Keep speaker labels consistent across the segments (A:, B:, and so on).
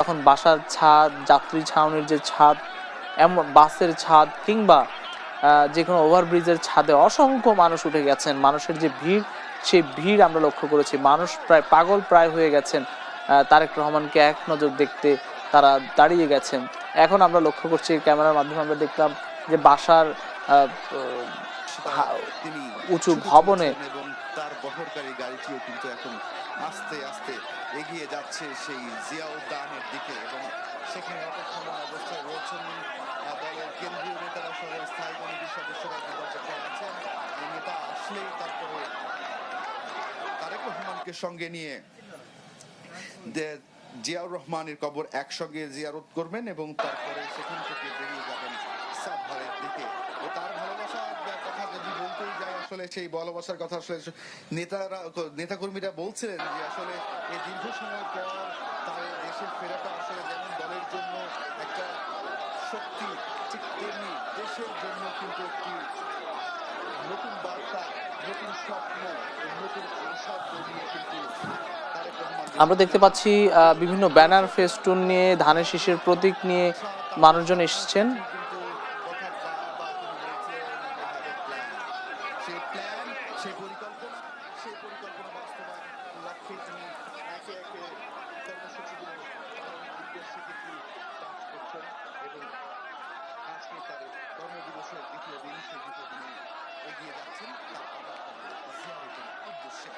A: তখন বাসার ছাদ, যাত্রী ছাউনির যে ছাদ, এমন বাসের ছাদ কিংবা যে কোনো ওভারব্রিজের ছাদে অসংখ্য মানুষ উঠে গেছেন। মানুষের যে ভিড়, সেই ভিড় আমরা লক্ষ্য করেছি। মানুষ প্রায় পাগল প্রায় হয়ে গেছেন তারেক রহমানকে এক নজর দেখতে, তারা দাঁড়িয়ে গেছেন। এখন আমরা লক্ষ্য করছি ক্যামেরার মাধ্যমে আমরা দেখলাম যে বাসার উঁচু ভবনে
B: এবং তার বহরকারী গাড়িটিও কিন্তু এখন আস্তে আস্তে এগিয়ে যাচ্ছে সেই জিয়া উদ্যানের দিকে এবং সেখানে অপেক্ষমান অবস্থায় রয়েছেন দলের কেন্দ্রীয় নেতারা সহ স্থায়ী কমিটির সদস্যরা কিন্তু অপেক্ষায় আছেন। এই নেতা আসলেই তারপরে তারেক রহমানকে সঙ্গে নিয়ে জিয়াউর রহমানের কবর একসঙ্গে জিয়ারত করবেন এবং তারপরে সেখান থেকে বেরিয়ে যাবেন সাভারের দিকে। ও তার ভালোবাসার কথা যদি বলতেই যায়, আসলে সেই ভালোবাসার কথা আসলে নেতাকর্মীরা বলছিলেন যে আসলে এই দীর্ঘ সময় পর তার দেশে ফেরাটা আসলে যেমন দলের জন্য একটা শক্তি, ঠিক তেমনি দেশের জন্য কিন্তু একটি নতুন বার্তা, নতুন স্বপ্ন, নতুন আশার জড়িয়ে কিন্তু
A: আমরা দেখতে পাচ্ছি বিভিন্ন ব্যানার, ফেস্টুন নিয়ে, ধানের শীষের প্রতীক নিয়ে মানুষজন এসেছেন।
B: এগিয়ে যাচ্ছেন তার জিয়ারতের উদ্দেশ্যে।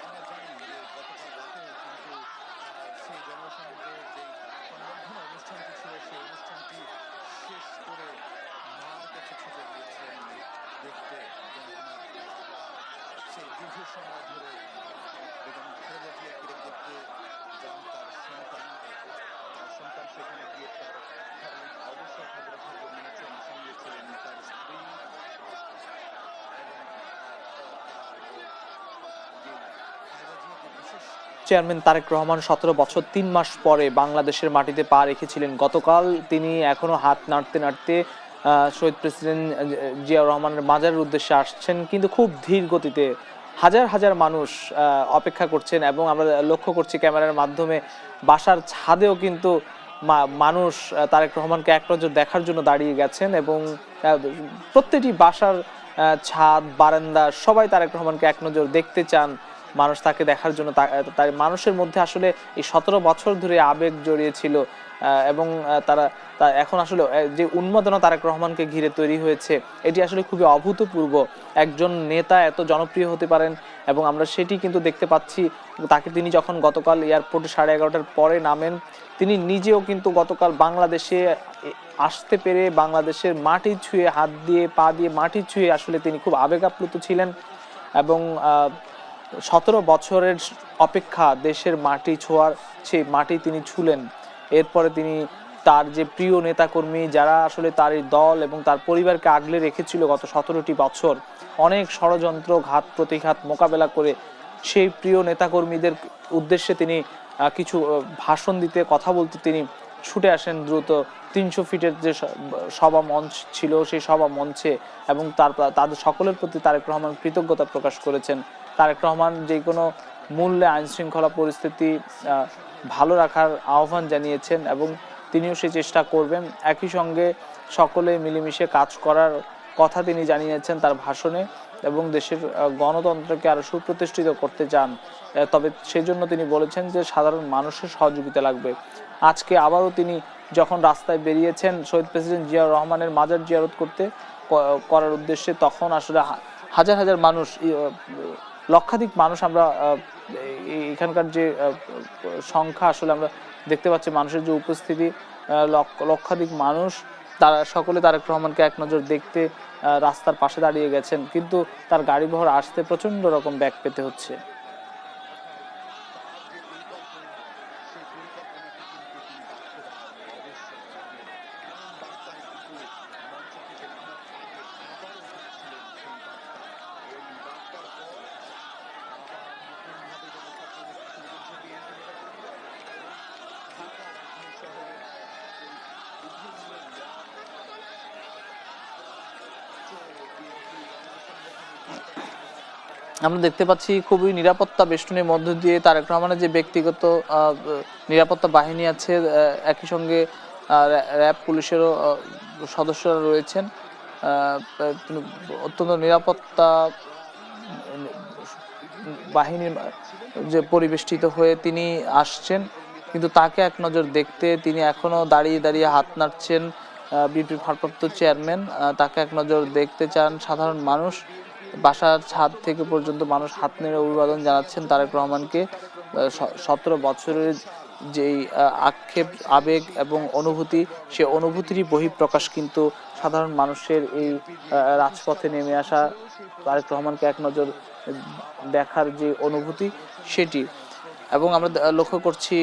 B: আমরা জানি যে গতকাল রাতেও কিন্তু সেই জনসংযোগের যে সংবর্ধনা অনুষ্ঠানটি ছিল, সেই অনুষ্ঠানটি শেষ করে মার কাছে ছুটে গিয়েছিলেন দেখতে সেই দীর্ঘ সময় ধরে বেগম খালেদা জিয়াকে দেখতে যান তার সন্তান সেখানে গিয়ে তার অবসর ফটোগ্রাফার নিয়েছেন, সঙ্গে ছিলেন তার স্ত্রী।
A: চেয়ারম্যান তারেক রহমান 17 বছর 3 মাস পরে বাংলাদেশের মাটিতে পা রেখেছিলেন গতকাল। তিনি এখনো হাত নাড়তে নাড়তে শহীদ প্রেসিডেন্ট জিয়াউর রহমানের মাজারের উদ্দেশ্যে আসছেন, কিন্তু খুব ধীর গতিতে। হাজার হাজার মানুষ অপেক্ষা করছেন এবং আমরা লক্ষ্য করছি ক্যামেরার মাধ্যমে বাসার ছাদেও কিন্তু মানুষ তারেক রহমানকে এক নজর দেখার জন্য দাঁড়িয়ে গেছেন এবং প্রত্যেকটি বাসার ছাদ, বারান্দা সবাই তারেক রহমানকে এক নজর দেখতে চান, মানুষ তাকে দেখার জন্য। তার মানুষের মধ্যে আসলে এই 17 বছর ধরে আবেগ জড়িয়েছিল এবং তারা এখন আসলে যে উন্মাদনা তারেক রহমানকে ঘিরে তৈরি হয়েছে, এটি আসলে খুবই অভূতপূর্ব। একজন নেতা এত জনপ্রিয় হতে পারেন এবং আমরা সেটি কিন্তু দেখতে পাচ্ছি। তাকে তিনি যখন গতকাল এয়ারপোর্টে 11:30টার পরে নামেন, তিনি নিজেও কিন্তু গতকাল বাংলাদেশে আসতে পেরে বাংলাদেশের মাটি ছুঁয়ে, হাত দিয়ে পা দিয়ে মাটি ছুঁয়ে আসলে তিনি খুব আবেগ আপ্লুত ছিলেন এবং 17 বছরের অপেক্ষা দেশের মাটি ছোঁয়ার, সেই মাটি তিনি ছুঁলেন। এরপরে তিনি তার যে প্রিয় নেতাকর্মী যারা আসলে তার এই দল এবং তার পরিবারকে আগলে রেখেছিল গত 17টি বছর, অনেক ষড়যন্ত্র, ঘাত প্রতিঘাত মোকাবেলা করে সেই প্রিয় নেতাকর্মীদের উদ্দেশ্যে তিনি কিছু ভাষণ দিতে, কথা বলতে তিনি ছুটে আসেন দ্রুত। 300 ফিটের যে সভা মঞ্চ ছিল সেই সভা মঞ্চে এবং তাদের সকলের প্রতি তারেক রহমান কৃতজ্ঞতা প্রকাশ করেছেন। তারেক রহমান যে কোনো মূল্যে আইন শৃঙ্খলা পরিস্থিতি ভালো রাখার আহ্বান জানিয়েছেন এবং তিনিও সেই চেষ্টা করবেন। একই সঙ্গে সকলে মিলেমিশে কাজ করার কথা তিনি জানিয়েছেন তার ভাষণে এবং দেশের গণতন্ত্রকে আরো সুপ্রতিষ্ঠিত করতে চান। তবে সেজন্য তিনি বলেছেন যে সাধারণ মানুষের সহযোগিতা লাগবে। আজকে আবারও তিনি যখন রাস্তায় বেরিয়েছেন শহীদ প্রেসিডেন্ট জিয়াউর রহমানের মাজার জিয়ারত করার উদ্দেশ্যে, তখন আসলে হাজার হাজার মানুষ, লক্ষাধিক মানুষ, আমরা এখানকার যে সংখ্যা আসলে আমরা দেখতে পাচ্ছি, মানুষের যে উপস্থিতি, লক্ষাধিক মানুষ, তারা সকলে তারেক রহমানকে এক নজর দেখতে রাস্তার পাশে দাঁড়িয়ে গেছেন, কিন্তু তার গাড়ি বহর আসতে প্রচন্ড রকম ব্যাগ পেতে হচ্ছে। আমরা দেখতে পাচ্ছি খুবই নিরাপত্তা বেষ্টনীর মধ্য দিয়ে তারেক রহমানের যে ব্যক্তিগত নিরাপত্তা বাহিনী আছে, একই সঙ্গে র্যাব পুলিশেরও সদস্যরা রয়েছেন। তিনি অত্যন্ত নিরাপত্তা বাহিনীর যে পরিবেষ্টিত হয়ে তিনি আসছেন, কিন্তু তাকে এক নজর দেখতে তিনি এখনো দাঁড়িয়ে দাঁড়িয়ে হাত নাড়ছেন। বিএনপির ভারপ্রাপ্ত চেয়ারম্যান, তাকে এক নজর দেখতে চান সাধারণ মানুষ। বাসার ছাদ থেকে পর্যন্ত মানুষ হাত নেড়ে অভিবাদন জানাচ্ছেন তারেক রহমানকে। 17 বছরের যেই আক্ষেপ, আবেগ এবং অনুভূতি, সে অনুভূতিরই বহিঃপ্রকাশ কিন্তু সাধারণ মানুষের এই রাজপথে নেমে আসা তারেক রহমানকে এক নজর দেখার যে অনুভূতি, সেটি। এবং আমরা লক্ষ্য করছি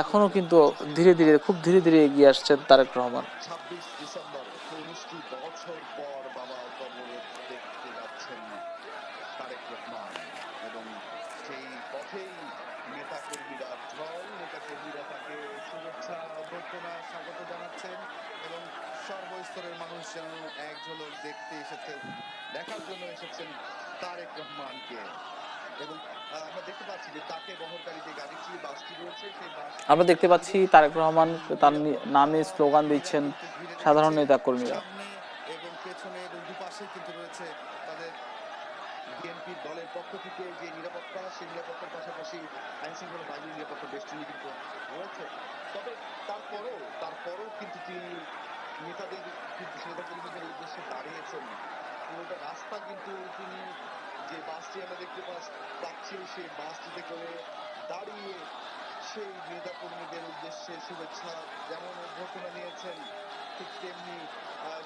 A: এখনো কিন্তু ধীরে ধীরে, খুব ধীরে ধীরে এগিয়ে আসছেন তারেক রহমান।
B: 26 ডিসেম্বর 19টি বছর পর বাবার কবর দেখতে যাচ্ছেন তারেক রহমান, এবং সেই পথেই নেতাকর্মীরা ঢল, নেতাকর্মীরা তাকে শুভেচ্ছা অভ্যর্থনা স্বাগত জানাচ্ছেন, এবং সর্বস্তরের মানুষ যেন এক ঝলক দেখতে এসেছেন, দেখার জন্য এসেছেন তারেক রহমানকে। এবং আমরা দেখতে পাচ্ছি যে তাকে বহনকারী যে গাড়িটি, বাসটি রয়েছে, সেই বাস
A: আমরা দেখতে পাচ্ছি তারেক রহমান তার নামে স্লোগান দিচ্ছেন সাধারণ নেতাকর্মীরা।
B: সামনে এবং পেছনে এবং দুপাশে কিন্তু রয়েছে তাদের বিএনপি দলের পক্ষ থেকে যে নিরাপত্তা, সেই নিরাপত্তার পাশাপাশি আইন শৃঙ্খলা বাহিনীর নিরাপত্তা বেষ্টনী কিন্তু রয়েছে। তবে তারপরও কিন্তু তিনি নেতাদের কিন্তু নেতাকর্মীদের উদ্দেশ্যে দাঁড়িয়েছেন। পুরোটা রাস্তা কিন্তু তিনি, যে বাসটি আমরা দেখতে পাচ্ছি, সেই বাসটিতে করে দাঁড়িয়ে সেই নেতাকর্মীদের উদ্দেশ্যে শুভেচ্ছা যেমন অভ্যর্থনা নিয়েছেন, ঠিক তেমনি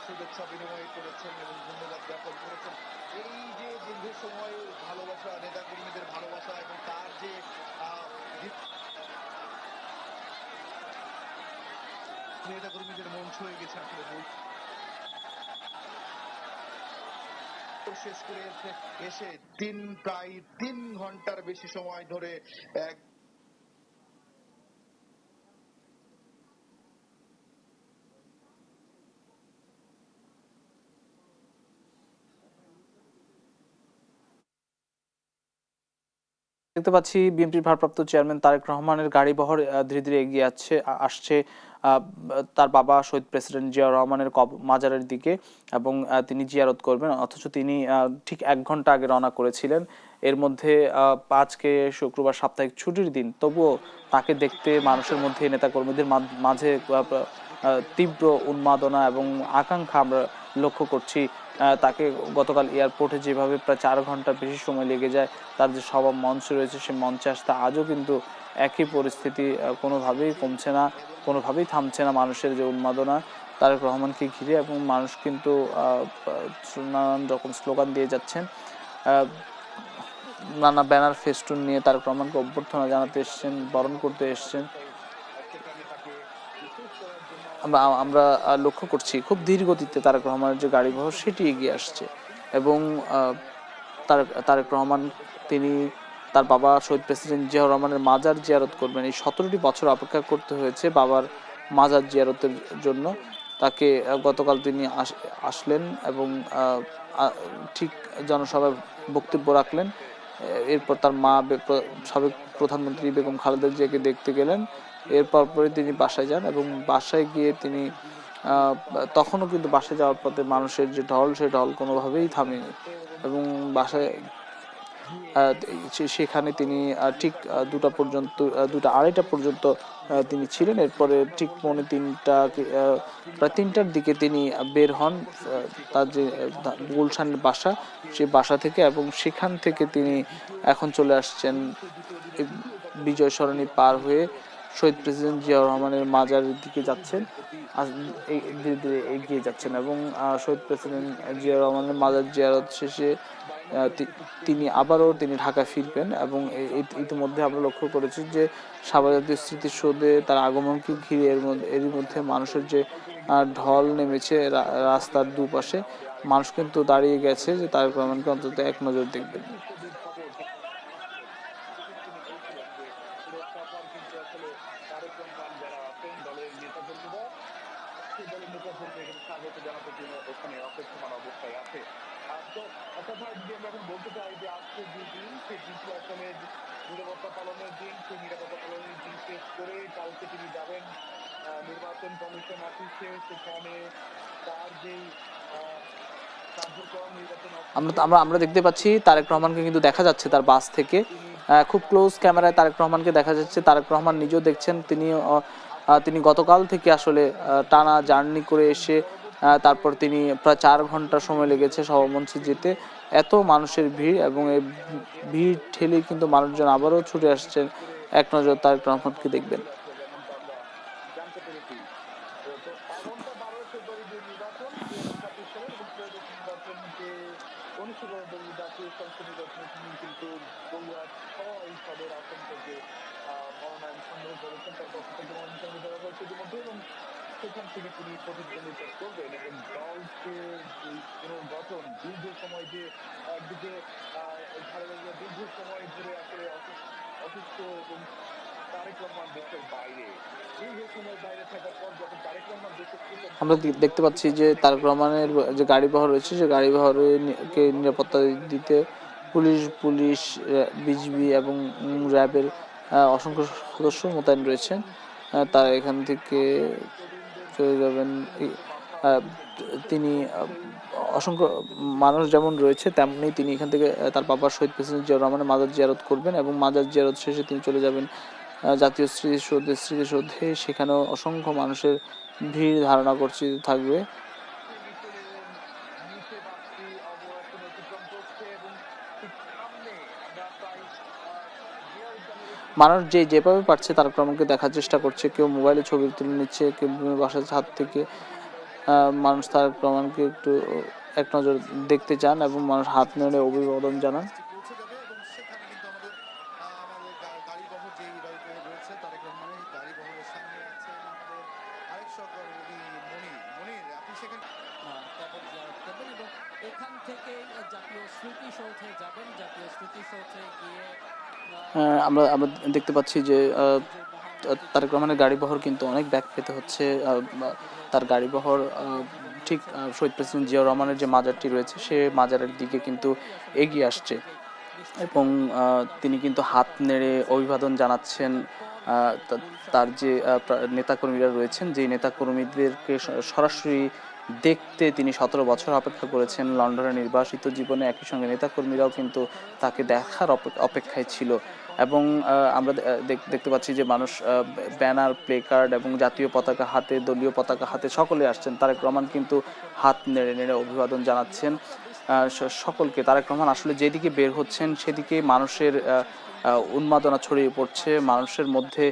B: শুভেচ্ছা বিনিময় করেছেন এবং ধন্যবাদ জ্ঞাপন করেছেন। এই যে দীর্ঘ সময় ভালোবাসা, নেতাকর্মীদের ভালোবাসা, এবং তার যে নেতাকর্মীদের মন ছুঁয়ে গেছে আসলে শেষ করে এসে প্রায় 3 ঘন্টার বেশি সময় ধরে এক
A: দেখতে পাচ্ছি বিএনপির ভারপ্রাপ্ত চেয়ারম্যান তারেক রহমানের গাড়িবহর ধীরে ধীরে এগিয়ে আসছে তার বাবা শহীদ প্রেসিডেন্ট জিয়াউর রহমানের মাজারের দিকে, এবং তিনি জিয়ারত করবেন। অথচ তিনি ঠিক 1 ঘন্টা আগে রওনা করেছিলেন। এর মধ্যে আজকে শুক্রবার, সাপ্তাহিক ছুটির দিন, তবুও তাকে দেখতে মানুষের মধ্যে, নেতাকর্মীদের মাঝে তীব্র উন্মাদনা এবং আকাঙ্ক্ষা আমরা লক্ষ্য করছি। তাকে গতকাল এয়ারপোর্টে যেভাবে প্রায় 4 ঘন্টার বেশি সময় লেগে যায় তার যে সভা মঞ্চ রয়েছে, সে মঞ্চে আসতে আজও কিন্তু একই পরিস্থিতি, কোনোভাবেই কমছে না, কোনোভাবেই থামছে না মানুষের যে উন্মাদনা তারেক রহমানকে ঘিরে। এবং মানুষ কিন্তু নানান রকম স্লোগান দিয়ে যাচ্ছেন, নানা ব্যানার ফেস্টুন নিয়ে তারেক রহমানকে অভ্যর্থনা জানাতে এসছেন, বরণ করতে এসছেন। আমরা লক্ষ্য করছি খুব ধীর গতিতে তারেক রহমানের যে গাড়িবহর, সেটি এগিয়ে আসছে। এবং তারেক রহমান তিনি তার বাবা শহীদ প্রেসিডেন্ট জিয়াউর রহমানের মাজার জিয়ারত করবেন। এই 17টি বছর অপেক্ষা করতে হয়েছে বাবার মাজার জিয়ারতের জন্য। তাকে গতকাল তিনি আসলেন এবং ঠিক জনসভায় বক্তব্য রাখলেন। এরপর তার মা সাবেক প্রধানমন্ত্রী বেগম খালেদা জিয়াকে দেখতে গেলেন। এরপর পরে তিনি বাসায় যান, এবং বাসায় গিয়ে তিনি তখনও কিন্তু বাসায় যাওয়ার পথে মানুষের যে ঢল, সেই ঢল কোনোভাবেই থামেনি। এবং বাসায় সেখানে তিনি ঠিক 2টা পর্যন্ত, 2টা আড়াইটা পর্যন্ত তিনি ছিলেন। এরপরে ঠিক পৌনে 3টা, প্রায় 3টার দিকে তিনি বের হন তার যে গুলশানের বাসা, সেই বাসা থেকে। এবং সেখান থেকে তিনি এখন চলে আসছেন বিজয় সরণি পার হয়ে শহীদ প্রেসিডেন্ট জিয়াউর রহমানের মাজারের দিকে যাচ্ছেন, ধীরে ধীরে এগিয়ে যাচ্ছেন। এবং শহীদ প্রেসিডেন্ট জিয়াউর রহমানের মাজার জিয়ারত শেষে তিনি আবারও ঢাকায় ফিরবেন। এবং ইতিমধ্যে আমরা লক্ষ্য করেছি যে শাহবাজার স্মৃতিসৌধে তার আগমনকে ঘিরে এরই মধ্যে মানুষের যে ঢল নেমেছে রাস্তার দুপাশে, মানুষ কিন্তু দাঁড়িয়ে গেছে যে তারেক রহমানকে অন্তত এক নজর দেখবেন।
B: স্বাগত জানাতে জন্য ওখানে অপেক্ষমান অবস্থায় আছে।
C: তো অর্থাৎ ভাই যদি আমরা এখন বলতে চাই যে আজকে যে দিন সেই দিনটি আসলে নিরাপত্তা পালনের দিন, সেই নিরাপত্তা পালনের দিন শেষ করে কালকে তিনি যাবেন নির্বাচন কমিশন অফিসে, সেখানে তার যেই আহ, কার্যক্রম নির্বাচন
A: আমরা
C: অফিসে
A: আমরা আমরা দেখতে পাচ্ছি তারেক রহমানকে কিন্তু দেখা যাচ্ছে তার বাস থেকে,
C: তিনি
A: খুব ক্লোজ ক্যামেরায় তারেক রহমানকে দেখা যাচ্ছে। তারেক রহমান নিজেও দেখছেন, তিনি গতকাল থেকে আসলে টানা জার্নি করে এসে তারপর তিনি প্রায় 4 ঘন্টা সময় লেগেছে সভামঞ্চে যেতে। এত মানুষের ভিড়, এবং এই ভিড় ঠেলে কিন্তু মানুষজন আবারও ছুটে আসছেন এক নজর তারেক রহমানকে দেখবেন।
C: আসলে এমনটা আমরা জানতে পেরেছি। তো এমনটা 12 ফেব্রুয়ারি যে নির্বাচন 2026 সালের এবং ত্রয়োদশ নির্বাচন যে অনুষ্ঠিত হবে জাতীয় সংসদ নির্বাচনে তিনি কিন্তু বগুড়ার 6 সদর আসন থেকে মনোনয়ন সংগ্রহ করেছেন। তার পক্ষ থেকে মনোনয়ন সংগ্রহ করা হয়েছে ইতিমধ্যে এবং সেখান থেকে তিনি প্রতিদ্বন্দ্বিতা করবেন এবং দলকে যে পুনর্গঠন দীর্ঘ সময় যে একদিকে খালেদা জিয়া দীর্ঘ সময় ধরে আসলে অসুস্থ এবং তারেক রহমান দেশের বাইরে দীর্ঘ সময় বাইরে থাকার পর যখন তারেক রহমান দেশে ফিরলেন
A: আমরা দেখতে পাচ্ছি যে তারেক রহমানের যে গাড়ি বহর রয়েছে, সে গাড়ি বহরকে নিরাপত্তা দিতে পুলিশ, বিজিবি এবং র্যাবের অসংখ্য সদস্য মোতায়েন রয়েছেন। তারা এখান থেকে চলে যাবেন। আহ, তিনি অসংখ্য মানুষ যেমন রয়েছে তেমনি তিনি এখান থেকে তার বাবা শহীদ প্রেসিডেন্ট জিয়াউর রহমানের মাজার জিয়ারত করবেন, এবং মাজার জিয়ারত শেষে তিনি চলে যাবেন জাতীয় স্মৃতিসৌধে। সেখানেও অসংখ্য মানুষের ভিড় ধারণা করছি থাকবে।
C: নিচে বাসটি অবরোধ অতিক্রম করছে এবং ঠিক সামনে আমরা প্রায় জিয়া উদ্যানের একটি
A: মানুষ যেভাবে পারছে তারেক রহমানকে দেখার চেষ্টা করছে, কেউ মোবাইলে ছবি তুলে নিচ্ছে, কেউ বাসার ছাদ থেকে। মানুষ তারেক রহমানকে একটু এক নজর দেখতে চান এবং মানুষ হাত নেড়ে অভিবাদন জানান।
B: পৌঁছে যাবে এবং সেখানে কিন্তু আমাদের গাড়ি বহর যেই রয়েছে তারেক রহমানের গাড়ি বহরের সামনে আছেন আমাদের আরেক সহকর্মী মনির আপনি সেখানে
D: কবর জিয়ারত করবেন এবং এখান থেকে জাতীয় স্মৃতিসৌধে যাবেন। জাতীয় স্মৃতিসৌধে গিয়ে
A: আমরা আমরা দেখতে পাচ্ছি যে তারেক রহমানের গাড়ি বহর কিন্তু অনেক ব্যাগ পেতে হচ্ছে। তার গাড়ি বহর ঠিক শহীদ প্রেসিডেন্ট জিয়াউর রহমানের যে মাজারটি রয়েছে সে মাজারের দিকে কিন্তু এগিয়ে আসছে, এবং তিনি কিন্তু হাত নেড়ে অভিবাদন জানাচ্ছেন। তার যে নেতাকর্মীরা রয়েছেন, যে নেতাকর্মীদেরকে সরাসরি দেখতে তিনি 17 বছর অপেক্ষা করেছেন লন্ডনে নির্বাসিত জীবনে। একই সঙ্গে নেতাকর্মীরাও কিন্তু তাকে দেখার অপেক্ষায় ছিল, এবং আমরা দেখতে পাচ্ছি যে মানুষ ব্যানার, প্লে কার্ড এবং জাতীয় পতাকা হাতে, দলীয় পতাকা হাতে সকলে আসছেন। তারেক রহমান কিন্তু হাত নেড়ে নেড়ে অভিবাদন জানাচ্ছেন সকলকে। তারেক রহমান আসলে যেদিকে বের হচ্ছেন সেদিকে মানুষের উন্মাদনা ছড়িয়ে পড়ছে, মানুষের মধ্যে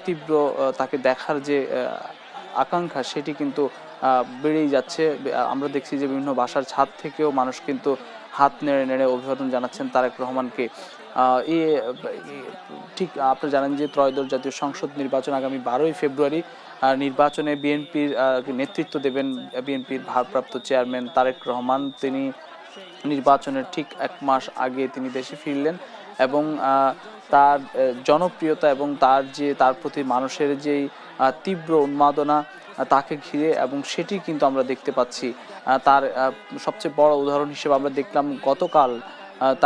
A: তীব্র তাকে দেখার যে আকাঙ্ক্ষা সেটি কিন্তু বেড়েই যাচ্ছে। আমরা দেখছি যে বিভিন্ন বাসার ছাদ থেকেও মানুষ কিন্তু হাত নেড়ে নেড়ে অভিবাদন জানাচ্ছেন তারেক রহমানকে। ঠিক আপনি জানেন যে ত্রয়োদশ জাতীয় সংসদ নির্বাচন আগামী 12ই ফেব্রুয়ারি। নির্বাচনে বিএনপির নেতৃত্ব দেবেন বিএনপির ভারপ্রাপ্ত চেয়ারম্যান তারেক রহমান। তিনি নির্বাচনের ঠিক 1 মাস আগে তিনি দেশে ফিরলেন, এবং তার জনপ্রিয়তা এবং তার প্রতি মানুষের যেই তীব্র উন্মাদনা তাকে ঘিরে, এবং সেটি কিন্তু আমরা দেখতে পাচ্ছি। তার সবচেয়ে বড় উদাহরণ হিসেবে আমরা দেখলাম গতকাল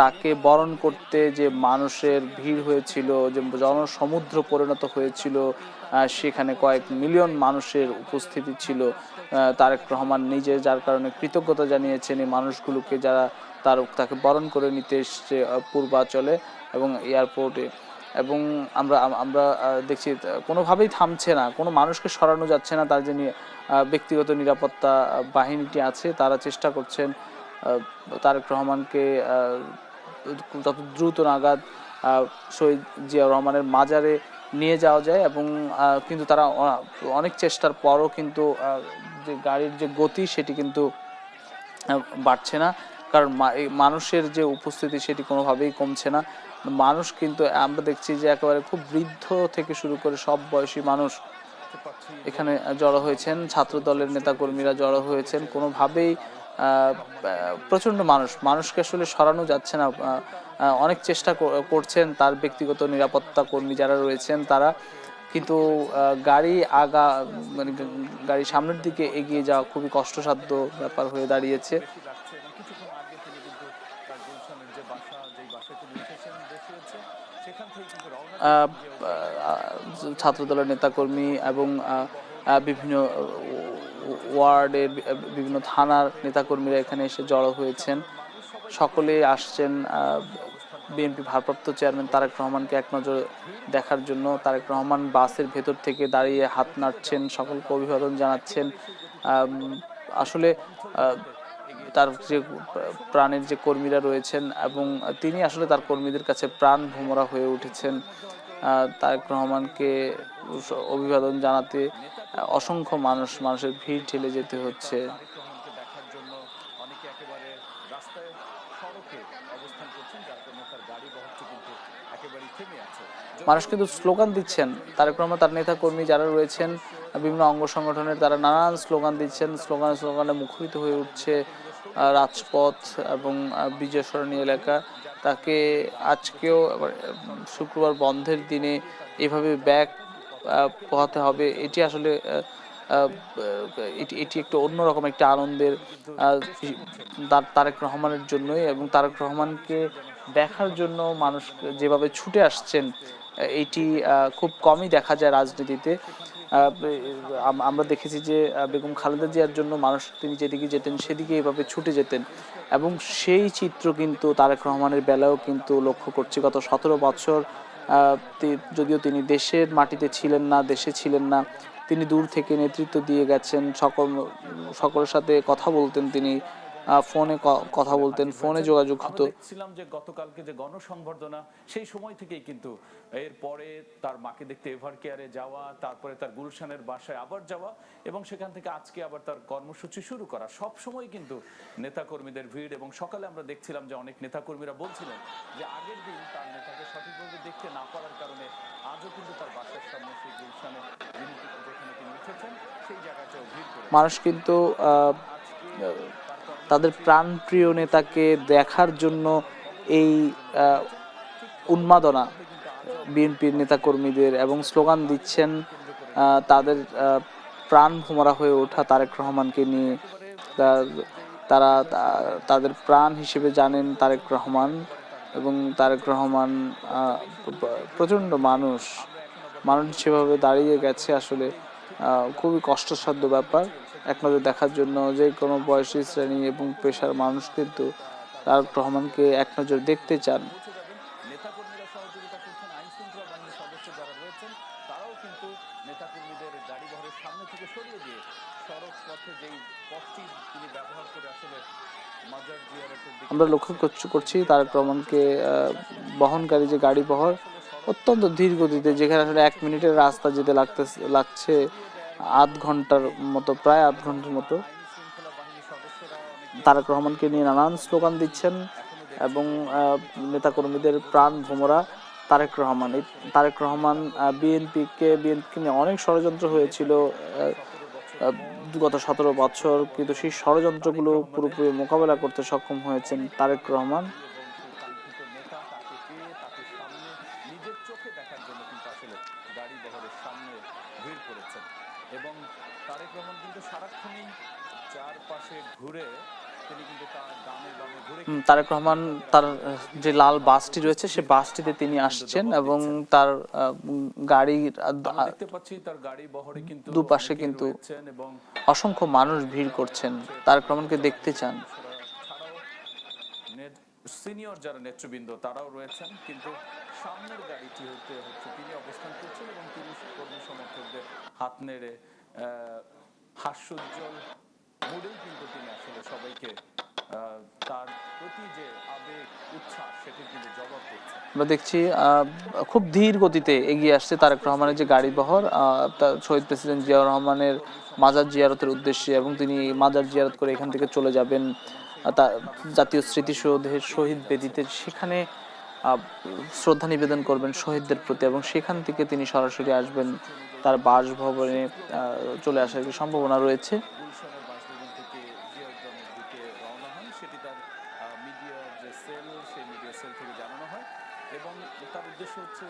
A: তাকে বরণ করতে যে মানুষের ভিড় হয়েছিল, যে জনসমুদ্র পরিণত হয়েছিল, সেখানে কয়েক মিলিয়ন মানুষের উপস্থিতি ছিল। তারেক রহমান নিজে যার কারণে কৃতজ্ঞতা জানিয়েছেন এই মানুষগুলোকে, যারা তাকে বরণ করে নিতে এসছে পূর্বাচলে এবং এয়ারপোর্টে। এবং আমরা আমরা দেখছি কোনোভাবেই থামছে না, কোনো মানুষকে সরানো যাচ্ছে না। তার যে ব্যক্তিগত নিরাপত্তা বাহিনীটি আছে তারা চেষ্টা করছেন তারেক রহমানকে তত দ্রুত নাগাদ শহীদ জিয়াউর রহমানের মাজারে নিয়ে যাওয়া যায়, এবং কিন্তু তারা অনেক চেষ্টার পরও কিন্তু যে গাড়ির যে গতি সেটি কিন্তু বাড়ছে না, কারণ মানুষের যে উপস্থিতি সেটি কোনোভাবেই কমছে না। মানুষ কিন্তু আমরা দেখছি যে একেবারে খুব বৃদ্ধ থেকে শুরু করে সব বয়সী মানুষ এখানে জড়ো হয়েছেন, ছাত্র দলের নেতাকর্মীরা জড়ো হয়েছেন। কোনোভাবেই প্রচণ্ড মানুষকে আসলে সরানো যাচ্ছে না। অনেক চেষ্টা করছেন তার ব্যক্তিগত নিরাপত্তা কর্মী যারা রয়েছেন তারা, কিন্তু গাড়ি মানে গাড়ি সামনের দিকে এগিয়ে যাওয়া খুবই কষ্টসাধ্য ব্যাপার হয়ে দাঁড়িয়েছে। আহ, ছাত্রদলের নেতাকর্মী এবং বিভিন্ন ওয়ার্ডের বিভিন্ন থানার নেতাকর্মীরা এখানে এসে জড়ো হয়েছেন। সকলেই আসছেন বিএনপি ভারপ্রাপ্ত চেয়ারম্যান তারেক রহমানকে এক নজর দেখার জন্য। তারেক রহমান বাসের ভেতর থেকে দাঁড়িয়ে হাত নাড়ছেন, সকলকে অভিবাদন জানাচ্ছেন। আসলে তার যে প্রাণের যে কর্মীরা রয়েছেন এবং তিনি আসলে তার কর্মীদের কাছে প্রাণ ভোমরা হয়ে উঠেছেন। তারেক রহমানকে অভিবাদন জানাতে অসংখ্য মানুষের ভিড় ঠেলে যেতে হচ্ছে।
E: দেখার জন্য অনেকে একেবারে রাস্তায় সড়কে অবস্থান করছেন, যার কারণে তার গাড়ি বহরটি কিন্তু একেবারেই থেমে আছে।
A: মানুষ কিন্তু স্লোগান দিচ্ছেন। তারেক রহমান তার নেতা কর্মী যারা রয়েছেন বিভিন্ন অঙ্গ সংগঠনের, তারা নানান স্লোগান দিচ্ছেন। স্লোগানে মুখরিত হয়ে উঠছে রাজপথ এবং বিজয় সরণি এলাকা। তাকে আজকেও শুক্রবার বন্ধের দিনে এভাবে ব্যাগ পোহাতে হবে, এটি আসলে এটি একটু অন্যরকম একটা আনন্দের তারেক রহমানের জন্যই, এবং তারেক রহমানকে দেখার জন্য মানুষ যেভাবে ছুটে আসছেন এটি খুব কমই দেখা যায় রাজনীতিতে। আমরা দেখেছি যে বেগম খালেদা জিয়ার জন্য মানুষ তিনি যেদিকে যেতেন সেদিকে এভাবে ছুটে যেতেন, এবং সেই চিত্র কিন্তু তারেক রহমানের বেলাও কিন্তু লক্ষ্য করছি। গত 17 বছর যদিও তিনি দেশের মাটিতে ছিলেন না, দেশে ছিলেন না, তিনি দূর থেকে নেতৃত্ব দিয়ে গেছেন। সকলের সাথে কথা বলতেন, তিনি ফোনে কথা বলতেন, ফোনে যোগাযোগ হতো।
E: দেখছিলাম যে গতকালকে যে গণসংবর্ধনা, সেই সময় থেকেই কিন্তু এরপরে তার মাকে দেখতে এভার কেয়ারে যাওয়া, তারপরে তার গুলশানের বাসায় আবার যাওয়া, এবং সেখান থেকে আজকে আবার তার কর্মসূচি শুরু করা। সব সময় কিন্তু নেতাকর্মীদের ভিড়, এবং সকালে আমরা দেখছিলাম যে অনেক নেতাকর্মীরা বলছিলেন যে আগের দিন তার নেতাকে সঠিকভাবে দেখতে না পারার কারণে আজও কিন্তু তার বাসার সামনে সেই গুলশানে যেখানে তিনি উঠেছেন সেই জায়গাটাও ভিড় করে
A: মানুষ কিন্তু তাদের প্রাণপ্রিয় নেতাকে দেখার জন্য এই উন্মাদনা বিএনপির নেতাকর্মীদের, এবং স্লোগান দিচ্ছেন তাদের প্রাণ ভোমরা হয়ে ওঠা তারেক রহমানকে নিয়ে। তারা তাদের প্রাণ হিসেবে জানেন তারেক রহমান, এবং তারেক রহমান প্রচণ্ড মানুষ সেভাবে দাঁড়িয়ে গেছে। আসলে খুবই কষ্টসাধ্য ব্যাপার এক নজর দেখার জন্য। যে কোনো বয়সী শ্রেণী এবং পেশার মানুষ কিন্তু তারেক রহমানকে এক নজর দেখতে চান।
E: নেতাকর্মীরা সহযোগিতা করছেন, আইন শৃঙ্খলা বাহিনীর সদস্য যারা রয়েছেন তারাও কিন্তু নেতাকর্মীদের গাড়ি বহরের সামনে থেকে সরিয়ে দিয়ে সড়ক পথে যেই পথটি তিনি ব্যবহার করে আসলে মাজার জিয়ারতের দিকে
A: আমরা লক্ষ্য করছি তারেক রহমানকে বহনকারী যে গাড়ি বহর অত্যন্ত ধীর গতিতে, যেখানে আসলে 1 মিনিটের রাস্তা যেতে লাগছে আধ ঘন্টার মতো, প্রায় আধ ঘন্টার মতো। তারেক রহমানকে নিয়ে নানান স্লোগান দিচ্ছেন, এবং নেতাকর্মীদের প্রাণ ভোমরা তারেক রহমান। এই তারেক রহমান বিএনপিকে নিয়ে অনেক ষড়যন্ত্র হয়েছিল গত 17 বছর, কিন্তু সেই ষড়যন্ত্রগুলো পুরোপুরি মোকাবেলা করতে সক্ষম হয়েছেন তারেক রহমান।
E: নিজের চোখে দেখার জন্য কিন্তু আসলে গাড়ি বহরের সামনে ভিড় করেছেন, এবং তারেক রহমান কিন্তু সারাক্ষণই চারপাশে ঘুরে তিনি কিন্তু তার ডানে বামে ঘুরে
A: তারেক রহমান তার যে লাল বাসটি রয়েছে সে বাসটিতে তিনি আসছেন, এবং তার গাড়ির
E: দেখতে পাচ্ছি তার গাড়ি বহরে কিন্তু
A: দুপাশে কিন্তু
E: এবং
A: অসংখ্য মানুষ ভিড় করছেন, তারেক রহমানকে দেখতে চান।
E: সিনিয়র যারা নেতৃবৃন্দ তারাও রয়েছেন, কিন্তু সামনের গাড়িটি হচ্ছে তিনি অবস্থান করছেন, এবং তিনি কর্মী সমর্থকদের হাত নেড়ে হাস্যোজ্জ্বল মুডেই কিন্তু তিনি আসলে সবাইকে তার প্রতি যে আবেগ উচ্ছ্বাস সেটি কিন্তু জবাব দিচ্ছেন।
A: আমরা দেখছি খুব ধীর গতিতে এগিয়ে আসছে তারেক রহমানের যে গাড়ি বহর শহীদ প্রেসিডেন্ট জিয়াউর রহমানের মাজার জিয়ারতের উদ্দেশ্যে, এবং তিনি মাজার জিয়ারত করে এখান থেকে চলে যাবেন জাতীয় স্মৃতিসৌধের শহীদ বেদিতে, সেখানে শ্রদ্ধা নিবেদন করবেন শহীদদের প্রতি, এবং সেখান থেকে তিনি সরাসরি আসবেন তার বাসভবনে চলে আসার কি সম্ভাবনা রয়েছে।
E: গুলশানের বাসভবন থেকে জিয়াউদ্দানের দিকে রওনা হন, সেটি তার মিডিয়া যে সেল সেই মিডিয়া সেল থেকে জানানো হয়, এবং তার উদ্দেশ্য হচ্ছে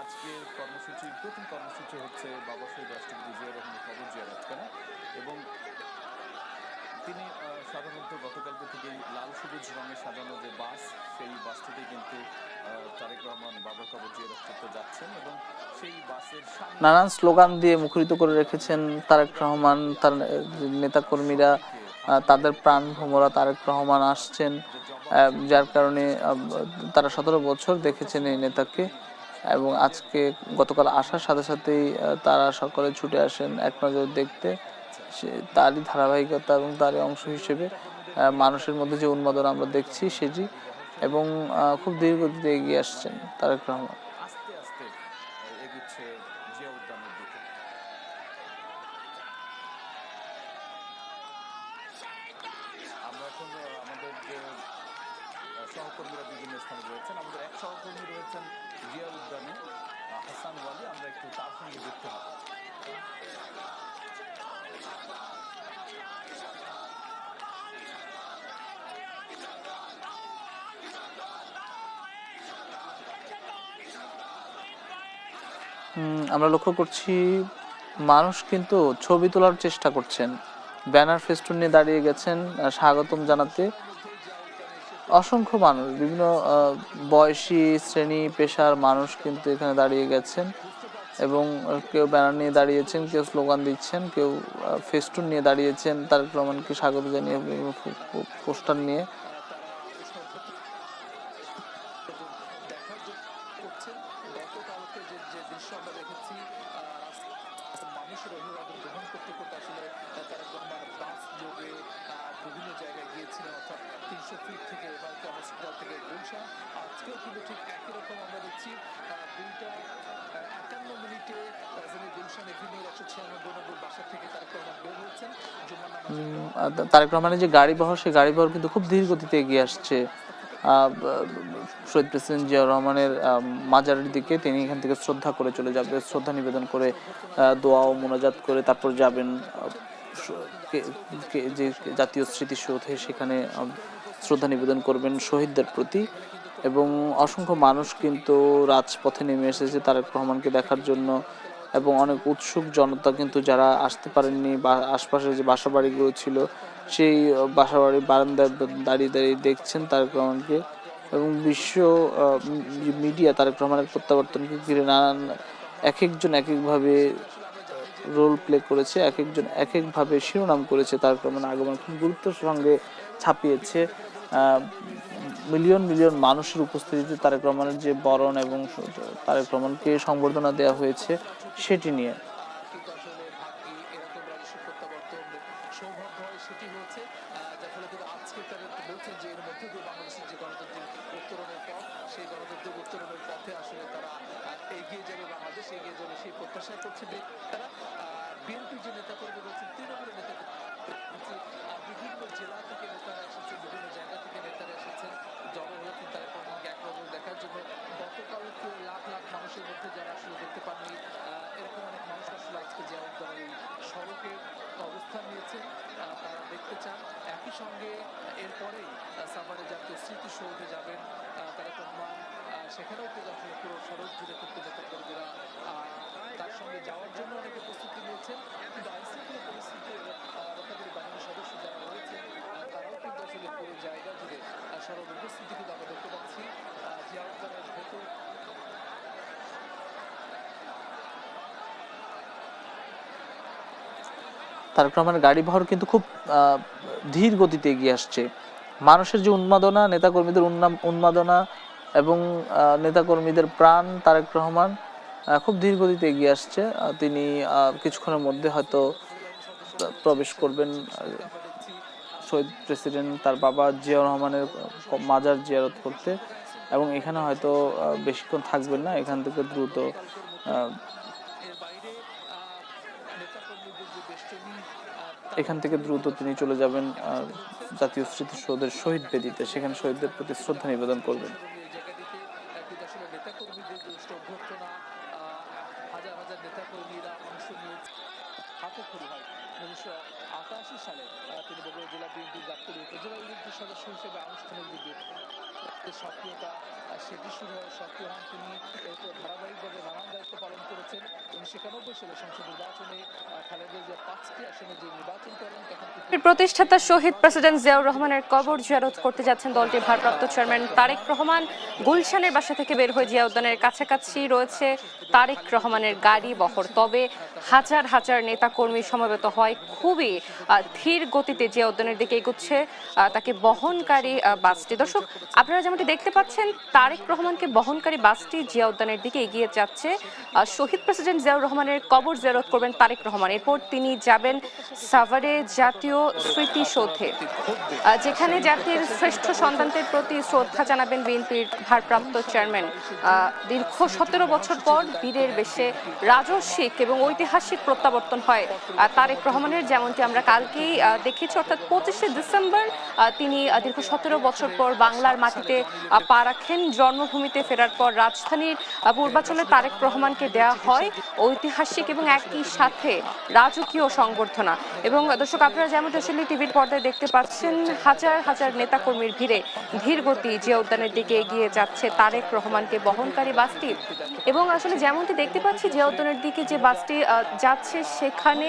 E: আজকের কর্মসূচির প্রথম কর্মসূচি হচ্ছে বাবা শহীদ রাষ্ট্রপতি জিয়াউর রহমানের কবর জিয়ারত করা, এবং তিনি সাধারণত গতকালকে থেকে লাল সবুজ রঙে সাজানো যে বাস, সেই বাসটিতে কিন্তু তারেক রহমান বাবর কবর জিয়ারত করতে যাচ্ছেন এবং সেই বাসের সামনে
A: নানান স্লোগান দিয়ে মুখরিত করে রেখেছেন তারেক রহমান, তার নেতাকর্মীরা, তাদের প্রাণ ভোমরা তারেক রহমান আসছেন, যার কারণে তারা 17 বছর দেখেছেন এই নেতাকে। এবং আজকে গতকাল আসার সাথে সাথেই তারা সকলে ছুটে আসেন এক নজর দেখতে। তারই ধারাবাহিকতা এবং তারই অংশ হিসেবে মানুষের মধ্যে যে উন্মাদনা আমরা দেখছি সেটি, এবং খুব ধীরগতিতে এগিয়ে আসছেন তারেক রহমান।
E: আস্তে আস্তে এগুচ্ছে জিয়া উদ্যানের দিকে। আমরা এখন আমাদের যে সহকর্মীরা বিভিন্ন স্থানে রয়েছেন, আমাদের এক সহকর্মী রয়েছেন জিয়া উদ্যানে, হাসান ওয়ালি, আমরা একটু তার সঙ্গে যুক্ত হব।
A: আমরা লক্ষ্য করছি মানুষ কিন্তু ছবি তোলার চেষ্টা করছেন, ব্যানার ফেস্টুন নিয়ে দাঁড়িয়ে গেছেন স্বাগতম জানাতে। অসংখ্য মানুষ, বিভিন্ন বয়সী শ্রেণী পেশার মানুষ কিন্তু এখানে দাঁড়িয়ে গেছেন, এবং কেউ ব্যানার নিয়ে দাঁড়িয়েছেন, কেউ স্লোগান দিচ্ছেন, কেউ ফেস্টুন নিয়ে দাঁড়িয়েছেন তারেক রহমানকে স্বাগত জানিয়ে, পোস্টার নিয়ে।
E: গতকালকে যে দৃশ্য আমরা দেখেছি, মানুষের অভিবাদন গ্রহণ করতে করতে আসলে তারেক রহমান বাস যোগে বিভিন্ন জায়গায় গিয়েছিলেন, অর্থাৎ 300 ফিট থেকে এবারকে হসপিটাল থেকে গুলশান। আজকেও কিন্তু ঠিক একই রকম আমরা দেখছি 2টা 51 মিনিটে রাজধানী গুলশান এভিনিউর 196 নম্বর বাসা থেকে তারেক রহমান বের হয়েছেন জুম্মার নামাজের পর।
A: তারেক রহমানের যে গাড়িবহর, সেই গাড়িবহর কিন্তু খুব ধীর গতিতে এগিয়ে আসছে শহীদ প্রেসিডেন্ট জিয়াউর রহমানের মাজারের দিকে। তিনি এখান থেকে শ্রদ্ধা করে চলে যাবে, শ্রদ্ধা নিবেদন করে, দোয়া ও মোনাজাত করে তারপর যাবেন যে জাতীয় স্মৃতিসৌধে, সেখানে শ্রদ্ধা নিবেদন করবেন শহীদদের প্রতি। এবং অসংখ্য মানুষ কিন্তু রাজপথে নেমে এসেছে তারেক রহমানকে দেখার জন্য, এবং অনেক উৎসুক জনতা কিন্তু যারা আসতে পারেননি বা আশপাশের যে বাসাবাড়িগুলো ছিল সেই বাসাবাড়ির বারান্দায় দাঁড়িয়ে দাঁড়িয়ে দেখছেন তারেক রহমানকে। এবং বিশ্ব মিডিয়া তারেক রহমানের প্রত্যাবর্তনকে ঘিরে নানান এক একজন এক একভাবে রোল প্লে করেছে, এক একজন এক একভাবে শিরোনাম করেছে তারেক রহমানের আগমন, খুব গুরুত্বের সঙ্গে ছাপিয়েছে। মিলিয়ন মিলিয়ন মানুষের উপস্থিতিতে তারেক রহমানের যে বরণ এবং তারেক রহমানকে সংবর্ধনা দেওয়া হয়েছে সেটি নিয়ে।
E: কিন্তু আসলে ভাগ্যে এরকম রাজস্ব প্রত্যাবর্তন সৌভাগ্য হয়, সেটি হয়েছে, যার ফলে কিন্তু আজকে তারা বলছেন যে এর মধ্যে দিয়ে বাংলাদেশের যে গণতান্ত্রিক উত্তরণের পথ, সেই গণতান্ত্রিক উত্তরণের পথে আসলে তারা এগিয়ে যাবে, বাংলাদেশ এগিয়ে যাবে সেই প্রত্যাশা করছে তারা। বিএনপির যে নেতাকর্মী রয়েছেন, তৃণমূলের নেতাকর্মী, বিভিন্ন জেলা থেকে নেতারা এসেছেন, বিভিন্ন জায়গা থেকে নেতারা এসেছেন, জড়ো হয়েছেন তারেক রহমানকে এক নজর দেখার জন্য। গতকালকে লাখ লাখ মানুষের মধ্যে যারা আসলে দেখতে পাননি, এরকম অনেক মানুষ আসলে আজকে জিয়া উদ্যানের এই সড়কে অবস্থান নিয়েছেন, তারা দেখতে চান। একই সঙ্গে এরপরেই সাভারে জাতীয় স্মৃতিসৌধে যাবেন তারেক রহমান, সেখানেও কিন্তু আসলে পুরো সড়ক জুড়ে কিন্তু নেতাকর্মীরা তার সঙ্গে যাওয়ার জন্য অনেকে প্রস্তুতি নিয়েছেন। কিন্তু আইনশৃঙ্খলা পরিস্থিতি রক্ষাকারী বাহিনীর সদস্য যারা রয়েছেন, তারাও কিন্তু আসলে পুরো জায়গা জুড়ে সড়ক উপস্থিতি কিন্তু আমরা দেখতে পাচ্ছি জিয়া উদ্যানের ভেতর।
A: তারেক রহমানের গাড়িবহর কিন্তু খুব ধীর গতিতে এগিয়ে আসছে। মানুষের যে উন্মাদনা, নেতাকর্মীদের উন্মাদনা এবং নেতাকর্মীদের প্রাণ তারেক রহমান খুব ধীর গতিতে এগিয়ে আসছে। তিনি কিছুক্ষণের মধ্যে হয়তো প্রবেশ করবেন শহীদ প্রেসিডেন্ট তার বাবা জিয়াউর রহমানের মাজার জিয়ারত করতে, এবং এখানে হয়তো বেশিক্ষণ থাকবেন না, এখান থেকে দ্রুত তিনি চলে যাবেন জাতীয় স্মৃতিসৌধের শহীদ বেদিতে, সেখানে শহীদদের প্রতি শ্রদ্ধা নিবেদন করবেন।
E: হাজার হাজার নেতাকর্মীরা অংশ নিয়েছে। হাতে খড়ি হয় 1958
C: সালে তিনি বগুড়া জেলা বিএনপির গাবতলী উপজেলা ইউনিটের সদস্য হিসেবে আনুষ্ঠানিক যে সক্রিয়তা সেটি শুরু হয়, সক্রিয় হন তিনি। এরপর ধারাবাহিকভাবে নানান দায়িত্ব পালন করেছেন। 1991 সালে সংসদ নির্বাচনে খালেদা জিয়া 5টি আসনে যে নির্বাচন করেন তখন
F: প্রতিষ্ঠাতা শহীদ প্রেসিডেন্ট জিয়াউর রহমানের কবর জিয়ারত করতে যাচ্ছেন দলটির ভারপ্রাপ্ত চেয়ারম্যান তারেক রহমান। গুলশানের বাসা থেকে বের হয়ে জিয়া উদ্যানের কাছাকাছি রয়েছে তারেক রহমানের গাড়ি বহর। তবে হাজার হাজার নেতাকর্মী সমবেত হয়, খুবই ধীর গতিতে জিয়া উদ্যানের দিকে এগুচ্ছে তাকে বহনকারী বাসটি। দর্শক, আপনারা যেমনটি দেখতে পাচ্ছেন, তারেক রহমানকে বহনকারী বাসটি জিয়া উদ্যানের দিকে এগিয়ে যাচ্ছে। শহীদ প্রেসিডেন্ট জিয়াউর রহমানের কবর জিয়ারত করবেন তারেক রহমান। এরপর তিনি যাবেন সাভারে জাতীয় স্মৃতিসৌধে, যেখানে জাতির শ্রেষ্ঠ সন্তানদের প্রতি শ্রদ্ধা জানাবেন বিএনপির ভারপ্রাপ্ত চেয়ারম্যান। দীর্ঘ 17 বছর পর বীরের বেশে রাজস্বিক এবং ঐতিহাসিক প্রত্যাবর্তন হয় তারেক রহমানের, যেমনটি আমরা কালকেই দেখেছি। অর্থাৎ 25শে ডিসেম্বর তিনি দীর্ঘ 17 বছর পর বাংলার মাটিতে পা রাখেন। জন্মভূমিতে ফেরার পর রাজধানীর পূর্বাঞ্চলে তারেক রহমানকে দেয়া হয় ঐতিহাসিক এবং একই সাথে রাজকীয় সংবর্ধনা। এবং দর্শক, আপনারা যেমনটা আসলে টিভির পর্দায় দেখতে পাচ্ছেন, হাজার হাজার নেতাকর্মীর ভিড়ে ধীরগতি জিয়া উদ্যানের দিকে এগিয়ে যাচ্ছে তারেক রহমানকে বহনকারী বাসটি। এবং আসলে যেমনটি দেখতে পাচ্ছি, জিয়া উদ্যানের দিকে যে বাসটি যাচ্ছে সেখানে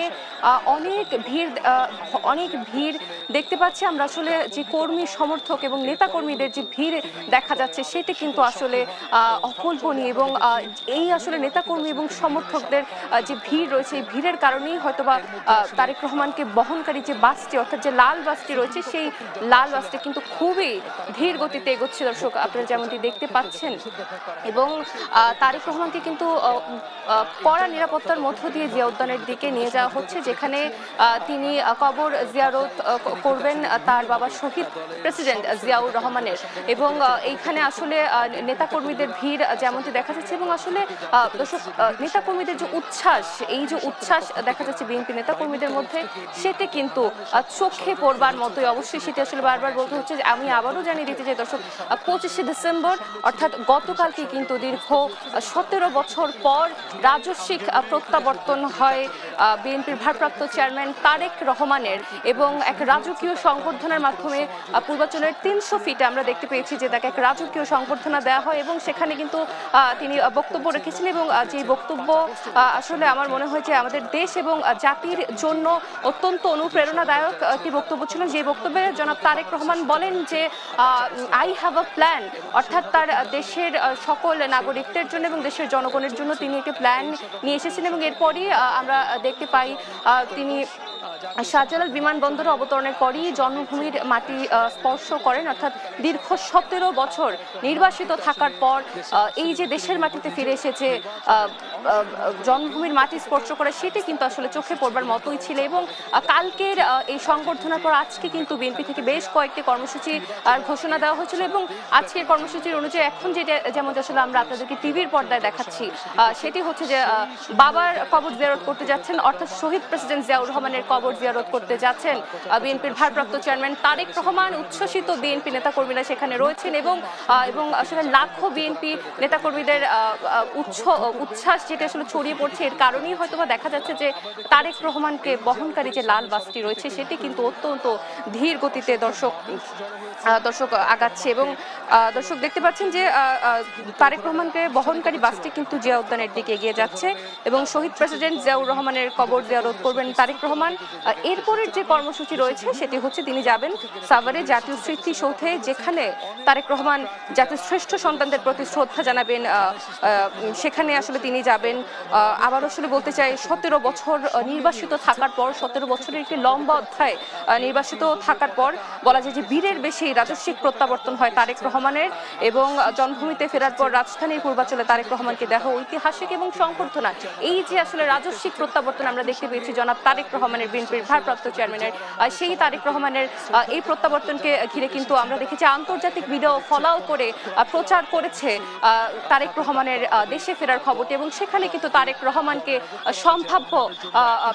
F: অনেক ভিড় দেখতে পাচ্ছি আমরা। আসলে যে কর্মী সমর্থক এবং নেতাকর্মীদের যে ভিড় দেখা যাচ্ছে সেটি কিন্তু আসলে অকল্পনীয়। এবং এই আসলে নেতাকর্মী এবং সমর্থকদের যে ভিড় রয়েছে, এই ভিড়ের কারণেই হয়তোবা তারেক রহমানকে বহনকারী যে বাসটি, অর্থাৎ যে লাল বাসটি রয়েছে, সেই লাল বাসটি কিন্তু খুবই ধীর গতিতে এগোচ্ছে। দর্শক, আপনারা যেমনটি দেখতে পাচ্ছেন। এবং তারেক রহমানকে কিন্তু কড়া নিরাপত্তার মধ্য দিয়ে জিয়া উদ্যানের দিকে নিয়ে যাওয়া হচ্ছে, যেখানে তিনি কবর জিয়ারত করবেন তার বাবা শহীদ প্রেসিডেন্ট জিয়াউর রহমানের। এবং এইখানে আসলে নেতাকর্মীদের ভিড় যেমনটি দেখা যাচ্ছে। এবং আসলে দর্শক, নেতাকর্মীদের যে উচ্ছ্বাস, এই যে উচ্ছ্বাস দেখা যাচ্ছে বিএনপি নেতাকর্মীদের মধ্যে, সেটি কিন্তু চোখে পড়বার মতোই। অবশ্যই সেটি আসলে বারবার বলতে হচ্ছে যে আমি আবারও জানিয়ে দিতে চাই দর্শক, 25শে ডিসেম্বর অর্থাৎ গতকালকে কিন্তু দীর্ঘ 17 বছর পর রাজস্বিক প্রত্যাবর্তন হয় বিএনপির ভারপ্রাপ্ত চেয়ারম্যান তারেক রহমানের। এবং এক রাজকীয় সংবর্ধনার মাধ্যমে পূর্বাঞ্চলের 300 ফিটে আমরা দেখতে পেয়েছি যে তাকে এক রাজকীয় সংবর্ধনা দেওয়া হয়। এবং সেখানে কিন্তু তিনি বক্তব্য রেখেছেন। এবং যে বক্তব্য আসলে আমার মনে হয় যে আমাদের দেশ এবং জাতির জন্য অত্যন্ত অনুপ্রেরণাদায়ক একটি বক্তব্য ছিল। যে বক্তব্যে জনাব তারেক রহমান বলেন যে আই হ্যাভ আ প্ল্যান, অর্থাৎ তার দেশের সকল নাগরিকদের জন্য এবং দেশের জনগণের জন্য তিনি একটি প্ল্যান নিয়ে এসেছেন। এবং এরপরই আমরা দেখতে পাই তিনি শাহজালাল বিমানবন্দরে অবতরণের পরই জন্মভূমির মাটি স্পর্শ করেন। অর্থাৎ দীর্ঘ 17 বছর নির্বাসিত থাকার পর এই যে দেশের মাটিতে ফিরে এসেছে, জন্মভূমির মাটি স্পর্শ করে, সেটি কিন্তু আসলে চোখে পড়বার মতোই ছিল। এবং কালকের এই সংবর্ধনার পর আজকে কিন্তু বিএনপি থেকে বেশ কয়েকটি কর্মসূচি ঘোষণা দেওয়া হয়েছিল। এবং আজকের কর্মসূচির অনুযায়ী এখন যেটা যেমন আসলে আমরা আপনাদেরকে টিভির পর্দায় দেখাচ্ছি, সেটি হচ্ছে যে বাবার কবর জিয়ারত করতে যাচ্ছেন, অর্থাৎ শহীদ প্রেসিডেন্ট জিয়াউর রহমানের কবর জিয়ারত করতে যাচ্ছেন বিএনপির ভারপ্রাপ্ত চেয়ারম্যান তারেক রহমান। উচ্ছ্বসিত বিএনপি নেতাকর্মীরা সেখানে রয়েছেন। এবং আসলে লাখো বিএনপি নেতাকর্মীদের উচ্ছ্বাস যেটা আসলে ছড়িয়ে পড়ছে, এর কারণেই হয়তোবা দেখা যাচ্ছে যে তারেক রহমানকে বহনকারী যে লাল বাসটি রয়েছে সেটি কিন্তু অত্যন্ত ধীর গতিতে দর্শক আগাচ্ছে। এবং দর্শক দেখতে পাচ্ছেন যে তারেক রহমানকে বহনকারী বাসটি কিন্তু জিয়া উদ্যানের দিকে এগিয়ে যাচ্ছে। এবং শহীদ প্রেসিডেন্ট জিয়াউর রহমানের কবর জিয়ারত করবেন তারেক রহমান। এরপরের যে কর্মসূচি রয়েছে সেটি হচ্ছে তিনি যাবেন সাভারে জাতীয় স্মৃতিসৌধে, যেখানে তারেক রহমান জাতির শ্রেষ্ঠ সন্তানদের প্রতি শ্রদ্ধা জানাবেন। সেখানে আসলে তিনি যাবেন। আবার আসলে বলতে চাই, 17 বছর নির্বাসিত থাকার পর, 17 বছরের একটি লম্বা অধ্যায় নির্বাসিত থাকার পর বলা যায় যে বীরের বেশি রাজস্বিক প্রত্যাবর্তন হয় তারেক রহমানের। এবং জন্মভূমিতে ফেরার পর রাজধানীর পূর্বাঞ্চলে তারেক রহমানকে দেওয়া ঐতিহাসিক এবং সংবর্ধনা। এই যে আসলে রাজস্বিক প্রত্যাবর্তন আমরা দেখতে পেয়েছি জনাব তারেক রহমানের, বিএনপির ভারপ্রাপ্ত চেয়ারম্যানের, সেই তারেক রহমানের এই প্রত্যাবর্তনকে ঘিরে কিন্তু আমরা দেখেছি আন্তর্জাতিক ভিডিও ফলাও করে প্রচার করেছে তারেক রহমানের দেশে ফেরার খবরটি। এবং সেখানে কিন্তু তারেক রহমানকে সম্ভাব্য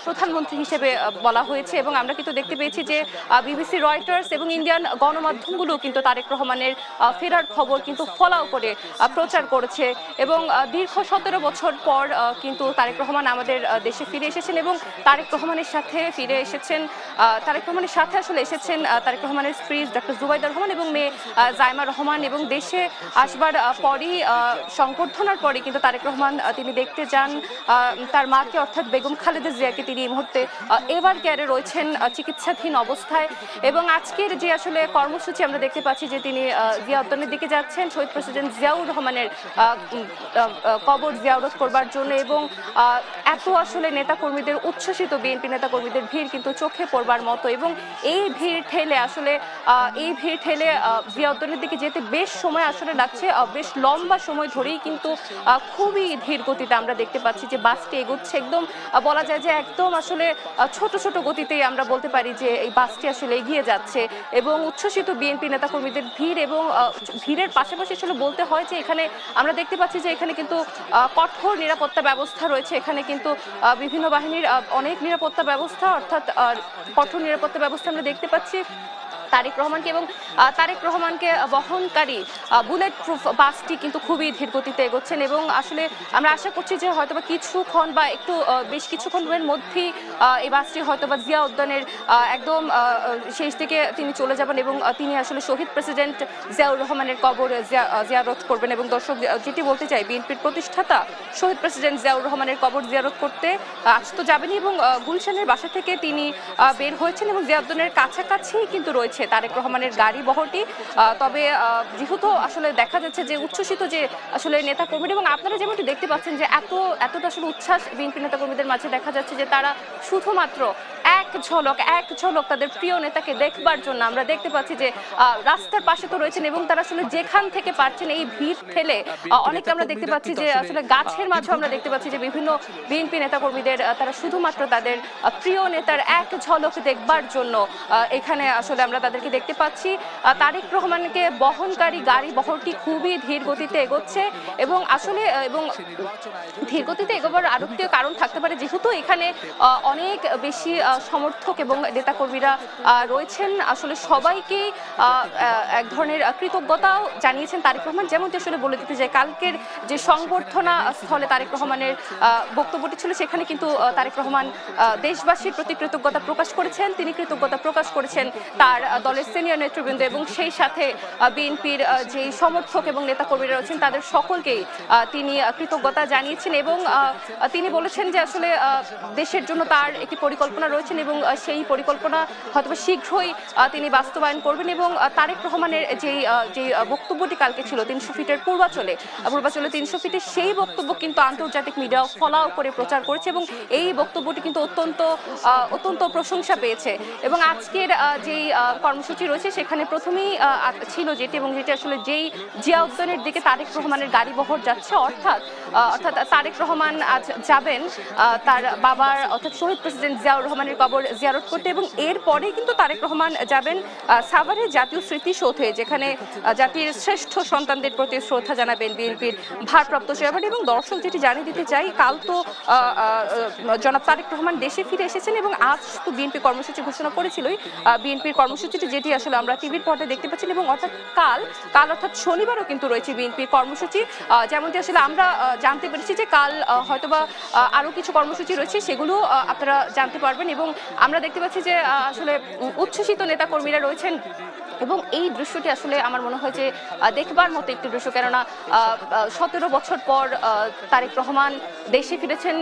F: প্রধানমন্ত্রী হিসেবে বলা হয়েছে। এবং আমরা কিন্তু দেখতে পেয়েছি যে বিবিসি, রয়টার্স এবং ইন্ডিয়ান গণমাধ্যমগুলো কিন্তু তারেক রহমানের ফেরার খবর কিন্তু ফলাও করে প্রচার করেছে। এবং দীর্ঘ 17 বছর পর কিন্তু তারেক রহমান আমাদের দেশে ফিরে এসেছেন এবং তারেক রহমানের সাথে আসলে এসেছেন তারেক রহমানের স্ত্রী ডক্টর জুবাইদা রহমান এবং মেয়ে জাইমা রহমান। এবং দেশে আসবার পরই সংবর্ধনার পরে কিন্তু তারেক রহমান তিনি দেখতে যান তার মাকে, অর্থাৎ বেগম খালেদা জিয়াকে। তিনি এই মুহূর্তে এভার কেয়ারে রয়েছেন চিকিৎসাধীন অবস্থায়। এবং আজকের যে আসলে কর্মসূচি আমরা দেখতে পাচ্ছি যে তিনি জিয়া উদ্যানের দিকে যাচ্ছেন শহীদ প্রেসিডেন্ট জিয়াউর রহমানের কবর জিয়ারত করবার জন্য। এবং এত আসলে নেতাকর্মীদের উচ্ছ্বসিত বিএনপি নেতাকর্মীদের ভিড় কিন্তু চোখে পড়বার মতো। এবং এই ভিড় ঠেলে জিয়া উদ্যানের দিকে যেতে বেশ সময় আসলে লাগছে, বেশ লম্বা সময় ধরেই কিন্তু খুবই ধীর গতিতে আমরা দেখতে পাচ্ছি যে বাসটি এগোচ্ছে। একদম বলা যায় যে একদম আসলে ছোট ছোট গতিতেই আমরা বলতে পারি যে এই বাসটি আসলে এগিয়ে যাচ্ছে। এবং উচ্ছ্বসিত বিএনপি নেতাকর্মীদের ভিড় এবং ভিড়ের পাশাপাশি আসলে বলতে হয় যে এখানে আমরা দেখতে পাচ্ছি যে এখানে কিন্তু কঠোর নিরাপত্তা ব্যবস্থা রয়েছে। এখানে কিন্তু বিভিন্ন বাহিনীর অনেক নিরাপত্তা ব্যবস্থা, অর্থাৎ কঠোর নিরাপত্তা ব্যবস্থা আমরা দেখতে পাচ্ছি তারেক রহমানকে। এবং তারেক রহমানকে বহনকারী বুলেট প্রুফ বাসটি কিন্তু খুবই ধীর গতিতে এগোচ্ছেন। এবং আসলে আমরা আশা করছি যে হয়তোবা কিছুক্ষণ বা একটু বেশ কিছুক্ষণের মধ্যেই এই বাসটি হয়তোবা জিয়া উদ্যানের একদম শেষ দিকে তিনি চলে যাবেন এবং তিনি আসলে শহীদ প্রেসিডেন্ট জিয়াউর রহমানের কবর জিয়ারত করবেন। এবং দর্শক যেটি বলতে চাই, বিএনপির প্রতিষ্ঠাতা শহীদ প্রেসিডেন্ট জিয়াউর রহমানের কবর জিয়ারত করতে আজ তো যাবেনই এবং গুলশানের বাসা থেকে তিনি বের হয়েছেন এবং জিয়া উদ্যানের কাছাকাছি কিন্তু রয়েছে তারেক রহমানের গাড়ি বহরটি। তবে যেহেতু আসলে দেখা যাচ্ছে যে উচ্ছ্বসিত যে আসলে নেতা কর্মীরা, এবং আপনারা যেমনটি দেখতে পাচ্ছেন যে এতটা আসলে উচ্ছ্বাস বিএনপি নেতা কর্মীদের মাঝে দেখা যাচ্ছে যে তারা শুধুমাত্র এক ঝলক তাদের প্রিয় নেতাকে দেখবার জন্য আমরা দেখতে পাচ্ছি যে রাস্তার পাশে তো রয়েছেন এবং তারা আসলে যেখান থেকে পারছেন এই ভিড় ঠেলে অনেকে আমরা দেখতে পাচ্ছি যে আসলে গাছের মাঝে আমরা দেখতে পাচ্ছি যে বিভিন্ন বিএনপি নেতা কর্মীদের তারা শুধুমাত্র তাদের প্রিয় নেতার এক ঝলক দেখবার জন্য এখানে আসলে আমরা তাদেরকে দেখতে পাচ্ছি। তারেক রহমানকে বহনকারী গাড়ি বহরটি খুবই ধীর গতিতে এগোচ্ছে এবং আসলে ধীর গতিতে এগোবার আরো একটি কারণ থাকতে পারে, যেহেতু এখানে অনেক বেশি সমর্থক এবং নেতাকর্মীরা রয়েছেন। আসলে সবাইকেই এক ধরনের কৃতজ্ঞতাও জানিয়েছেন তারেক রহমান। যেমনটি আসলে বলে দিতে চাই, কালকের যে সংবর্ধনা স্থলে তারেক রহমানের বক্তব্যটি ছিল সেখানে কিন্তু তারেক রহমান দেশবাসীর প্রতি কৃতজ্ঞতা প্রকাশ করেছেন। তিনি কৃতজ্ঞতা প্রকাশ করেছেন তার দলের সিনিয়র নেতৃবৃন্দ এবং সেই সাথে বিএনপির যে সমর্থক এবং নেতাকর্মীরা রয়েছেন তাদের সকলকেই তিনি কৃতজ্ঞতা জানিয়েছেন। এবং তিনি বলেছেন যে আসলে দেশের জন্য তার একটি পরিকল্পনা রয়েছেন এবং সেই পরিকল্পনা হয়তো শীঘ্রই তিনি বাস্তবায়ন করবেন। এবং তারেক রহমানের যে বক্তব্যটি কালকে ছিল 300 ফিটের পূর্বাচলে 300 ফিটে, সেই বক্তব্য কিন্তু আন্তর্জাতিক মিডিয়া ফলাও করে প্রচার করেছে এবং এই বক্তব্যটি কিন্তু অত্যন্ত প্রশংসা পেয়েছে। এবং আজকের যেই কর্মসূচি রয়েছে সেখানে প্রথমেই ছিল যেটি আসলে যেই জিয়া উদ্যানের দিকে তারেক রহমানের গাড়ি বহর যাচ্ছে, অর্থাৎ তারেক রহমান আজ যাবেন তার বাবার অর্থাৎ শহীদ প্রেসিডেন্ট জিয়াউর রহমানের কবর জিয়ারত করতে। এবং এরপরে কিন্তু তারেক রহমান যাবেন সাভারের জাতীয় স্মৃতিসৌধে, যেখানে জাতির শ্রেষ্ঠ সন্তানদের প্রতি শ্রদ্ধা জানাবেন বিএনপির ভারপ্রাপ্ত চেয়ারম্যান। এবং দর্শক যেটি জানিয়ে দিতে চাই, কাল তো জনাব তারেক রহমান দেশে ফিরে এসেছেন এবং আজ তো বিএনপি কর্মসূচি ঘোষণা করেছিলই। বিএনপির কর্মসূচিটি যেটি আসলে আমরা টিভির পর্দায় দেখতে পাচ্ছি এবং কাল অর্থাৎ শনিবারও কিন্তু রয়েছে বিএনপির কর্মসূচি। যেমনটি আসলে আমরা জানতে পেরেছি যে কাল হয়তোবা আরো কিছু কর্মসূচি রয়েছে, সেগুলো আপনারা জানতে পারবেন। এবং আমরা দেখতে পাচ্ছি যে আসলে উচ্ছ্বসিত নেতাকর্মীরা রয়েছেন এবং এই দৃশ্যটি আসলে আমার মনে হয় যে দেখবার মতো একটি দৃশ্য, কেননা 17 বছর পর তারেক রহমান দেশে ফিরেছেন,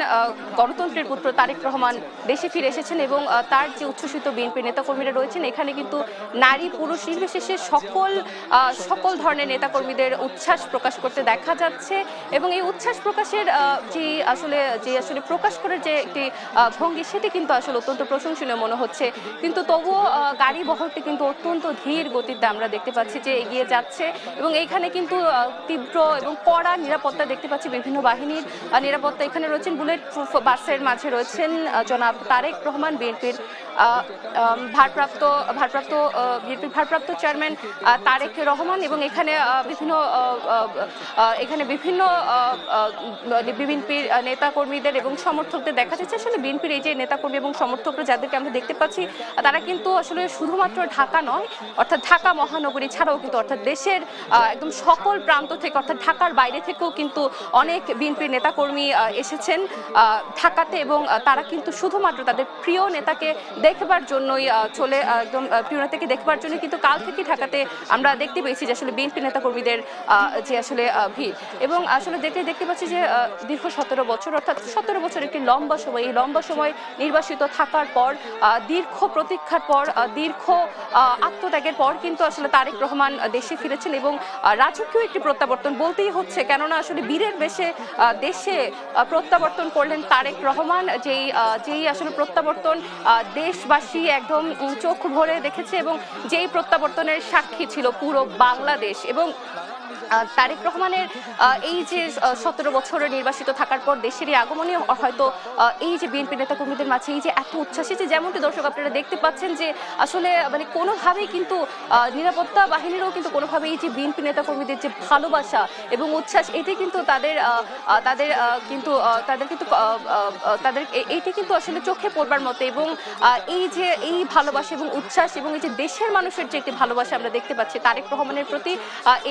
F: গণতন্ত্রের পুত্র তারেক রহমান দেশে ফিরে এসেছেন এবং তার যে উচ্ছ্বসিত বিএনপি নেতাকর্মীরা রয়েছেন, এখানে কিন্তু নারী পুরুষ নির্বিশেষে সকল ধরনের নেতাকর্মীদের উচ্ছ্বাস প্রকাশ করতে দেখা যাচ্ছে। এবং এই উচ্ছ্বাস প্রকাশের যে আসলে প্রকাশ করার যে একটি ভঙ্গি, সেটি কিন্তু আসলে অত্যন্ত প্রশংসনীয় মনে হচ্ছে। কিন্তু তবুও গাড়ি বহরটি কিন্তু অত্যন্ত ধীর গতিতে আমরা দেখতে পাচ্ছি যে এগিয়ে যাচ্ছে এবং এইখানে কিন্তু তীব্র এবং কড়া নিরাপত্তা দেখতে পাচ্ছি, বিভিন্ন বাহিনীর নিরাপত্তা এখানে রয়েছেন। বুলেট প্রুফ বাসের মাঝে রয়েছেন জনাব তারেক রহমান, বিএনপির বিএনপির ভারপ্রাপ্ত চেয়ারম্যান তারেক রহমান, এবং এখানে বিভিন্ন বিএনপির নেতাকর্মীদের এবং সমর্থকদের দেখা যাচ্ছে। আসলে বিএনপির এই যে নেতাকর্মী এবং সমর্থকরা যাদেরকে আমরা দেখতে পাচ্ছি, তারা কিন্তু আসলে শুধুমাত্র ঢাকা নয়, অর্থাৎ ঢাকা মহানগরী ছাড়াও কিন্তু অর্থাৎ দেশের একদম সকল প্রান্ত থেকে, অর্থাৎ ঢাকার বাইরে থেকেও কিন্তু অনেক বিএনপির নেতাকর্মী এসেছেন ঢাকাতে, এবং তারা কিন্তু শুধুমাত্র তাদের প্রিয় নেতাকে দেখবার জন্যই প্রিয় নেতাকে দেখবার জন্য কিন্তু কাল থেকে ঢাকাতে আমরা দেখতে পেয়েছি যে আসলে বিএনপি নেতাকর্মীদের যে আসলে ভিড়। এবং আসলে দেখতে পাচ্ছি যে দীর্ঘ 17 বছর, অর্থাৎ 17 বছর একটি লম্বা সময়, এই লম্বা সময় নির্বাসিত থাকার পর, দীর্ঘ প্রতীক্ষার পর, দীর্ঘ আত্মত্যাগের পর কিন্তু আসলে তারেক রহমান দেশে ফিরেছেন, এবং রাজকীয় একটি প্রত্যাবর্তন বলতেই হচ্ছে, কেননা আসলে বীরের বেশে দেশে প্রত্যাবর্তন করলেন তারেক রহমান, যেই আসলে প্রত্যাবর্তন দেশবাসী একদম চোখ ভরে দেখেছে, এবং যেই প্রত্যাবর্তনের সাক্ষী ছিল পুরো বাংলাদেশ। এবং তারেক রহমানের এই যে 17 বছরে নির্বাসিত থাকার পর দেশের এই আগমনে হয়তো এই যে বিএনপি নেতাকর্মীদের মাঝে এই যে এত উচ্ছ্বাসী, যে যেমনটি দর্শক আপনারা দেখতে পাচ্ছেন যে আসলে মানে কোনোভাবেই কিন্তু নিরাপত্তা বাহিনীরও কিন্তু কোনোভাবেই এই যে বিএনপি নেতাকর্মীদের যে ভালোবাসা এবং উচ্ছ্বাস, এটি কিন্তু তাদের এইটি কিন্তু আসলে চোখে পড়বার মতো। এবং এই যে এই ভালোবাসা এবং উচ্ছ্বাস এবং এই যে দেশের মানুষের যে একটি ভালোবাসা আমরা দেখতে পাচ্ছি তারেক রহমানের প্রতি,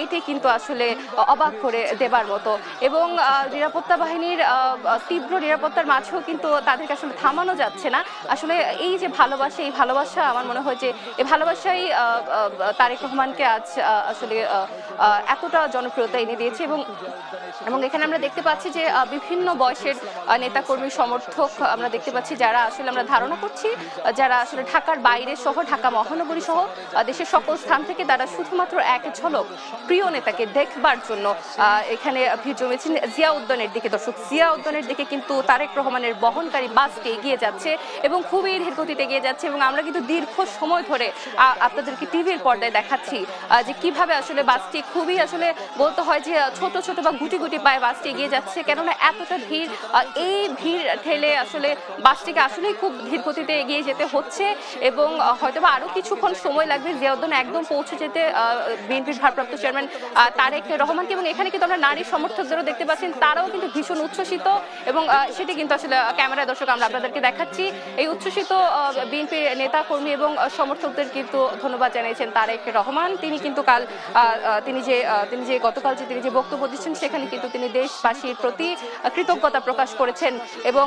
F: এটি কিন্তু আসলে অবাক করে দেবার মতো। এবং নিরাপত্তা বাহিনীর তীব্র নিরাপত্তার মাঝেও কিন্তু তাদেরকে আসলে থামানো যাচ্ছে না। আসলে এই যে ভালোবাসা, এই ভালোবাসা আমার মনে হয় যে এই ভালোবাসাই তারেক রহমানকে আজ আসলে এতটা জনপ্রিয়তা এনে দিয়েছে। এবং এখানে আমরা দেখতে পাচ্ছি যে বিভিন্ন বয়সের নেতাকর্মী সমর্থক আমরা দেখতে পাচ্ছি, যারা আসলে আমরা ধারণা করছি যারা আসলে ঢাকার বাইরে সহ, ঢাকা মহানগরী সহ দেশের সকল স্থান থেকে তারা শুধুমাত্র এক ঝলক প্রিয় নেতাকে দেখবার জন্য এখানে ভিড় জমেছেন জিয়া উদ্যানের দিকে। দর্শক, জিয়া উদ্যানের দিকে কিন্তু তারেক রহমানের বহনকারী বাসটি এগিয়ে যাচ্ছে এবং খুবই ধীর গতিতে এগিয়ে যাচ্ছে, এবং আমরা কিন্তু দীর্ঘ সময় ধরে আপনাদেরকে টিভির পর্দায় দেখাচ্ছি যে কিভাবে আসলে বাসটি খুবই আসলে বলতে হয় যে ছোট ছোট বা গুটি গুটি পায়ে বাসটি এগিয়ে যাচ্ছে, কেননা এতটা ভিড়। এই ভিড় ঠেলে আসলে বাসটিকে আসলেই খুব ধীর গতিতে এগিয়ে যেতে হচ্ছে, এবং হয়তোবা আরো কিছুক্ষণ সময় লাগবে জিয়া উদ্যানে একদম পৌঁছে যেতে বিএনপির ভারপ্রাপ্ত চেয়ারম্যান তারেক রহমানকে। এবং এখানে কিন্তু আমরা নারী সমর্থকদেরও দেখতে পাচ্ছেন, তারাও কিন্তু ভীষণ উচ্ছ্বসিত, এবং সেটি কিন্তু আসলে ক্যামেরায় দর্শক আমরা আপনাদেরকে দেখাচ্ছি। এই উচ্ছ্বসিত বিএনপি নেতা কর্মী এবং সমর্থকদের কিন্তু ধন্যবাদ জানিয়েছেন তারেক রহমান। তিনি কিন্তু তিনি যে গতকাল তিনি যে বক্তব্য দিচ্ছেন, সেখানে কিন্তু তিনি দেশবাসীর প্রতি কৃতজ্ঞতা প্রকাশ করেছেন, এবং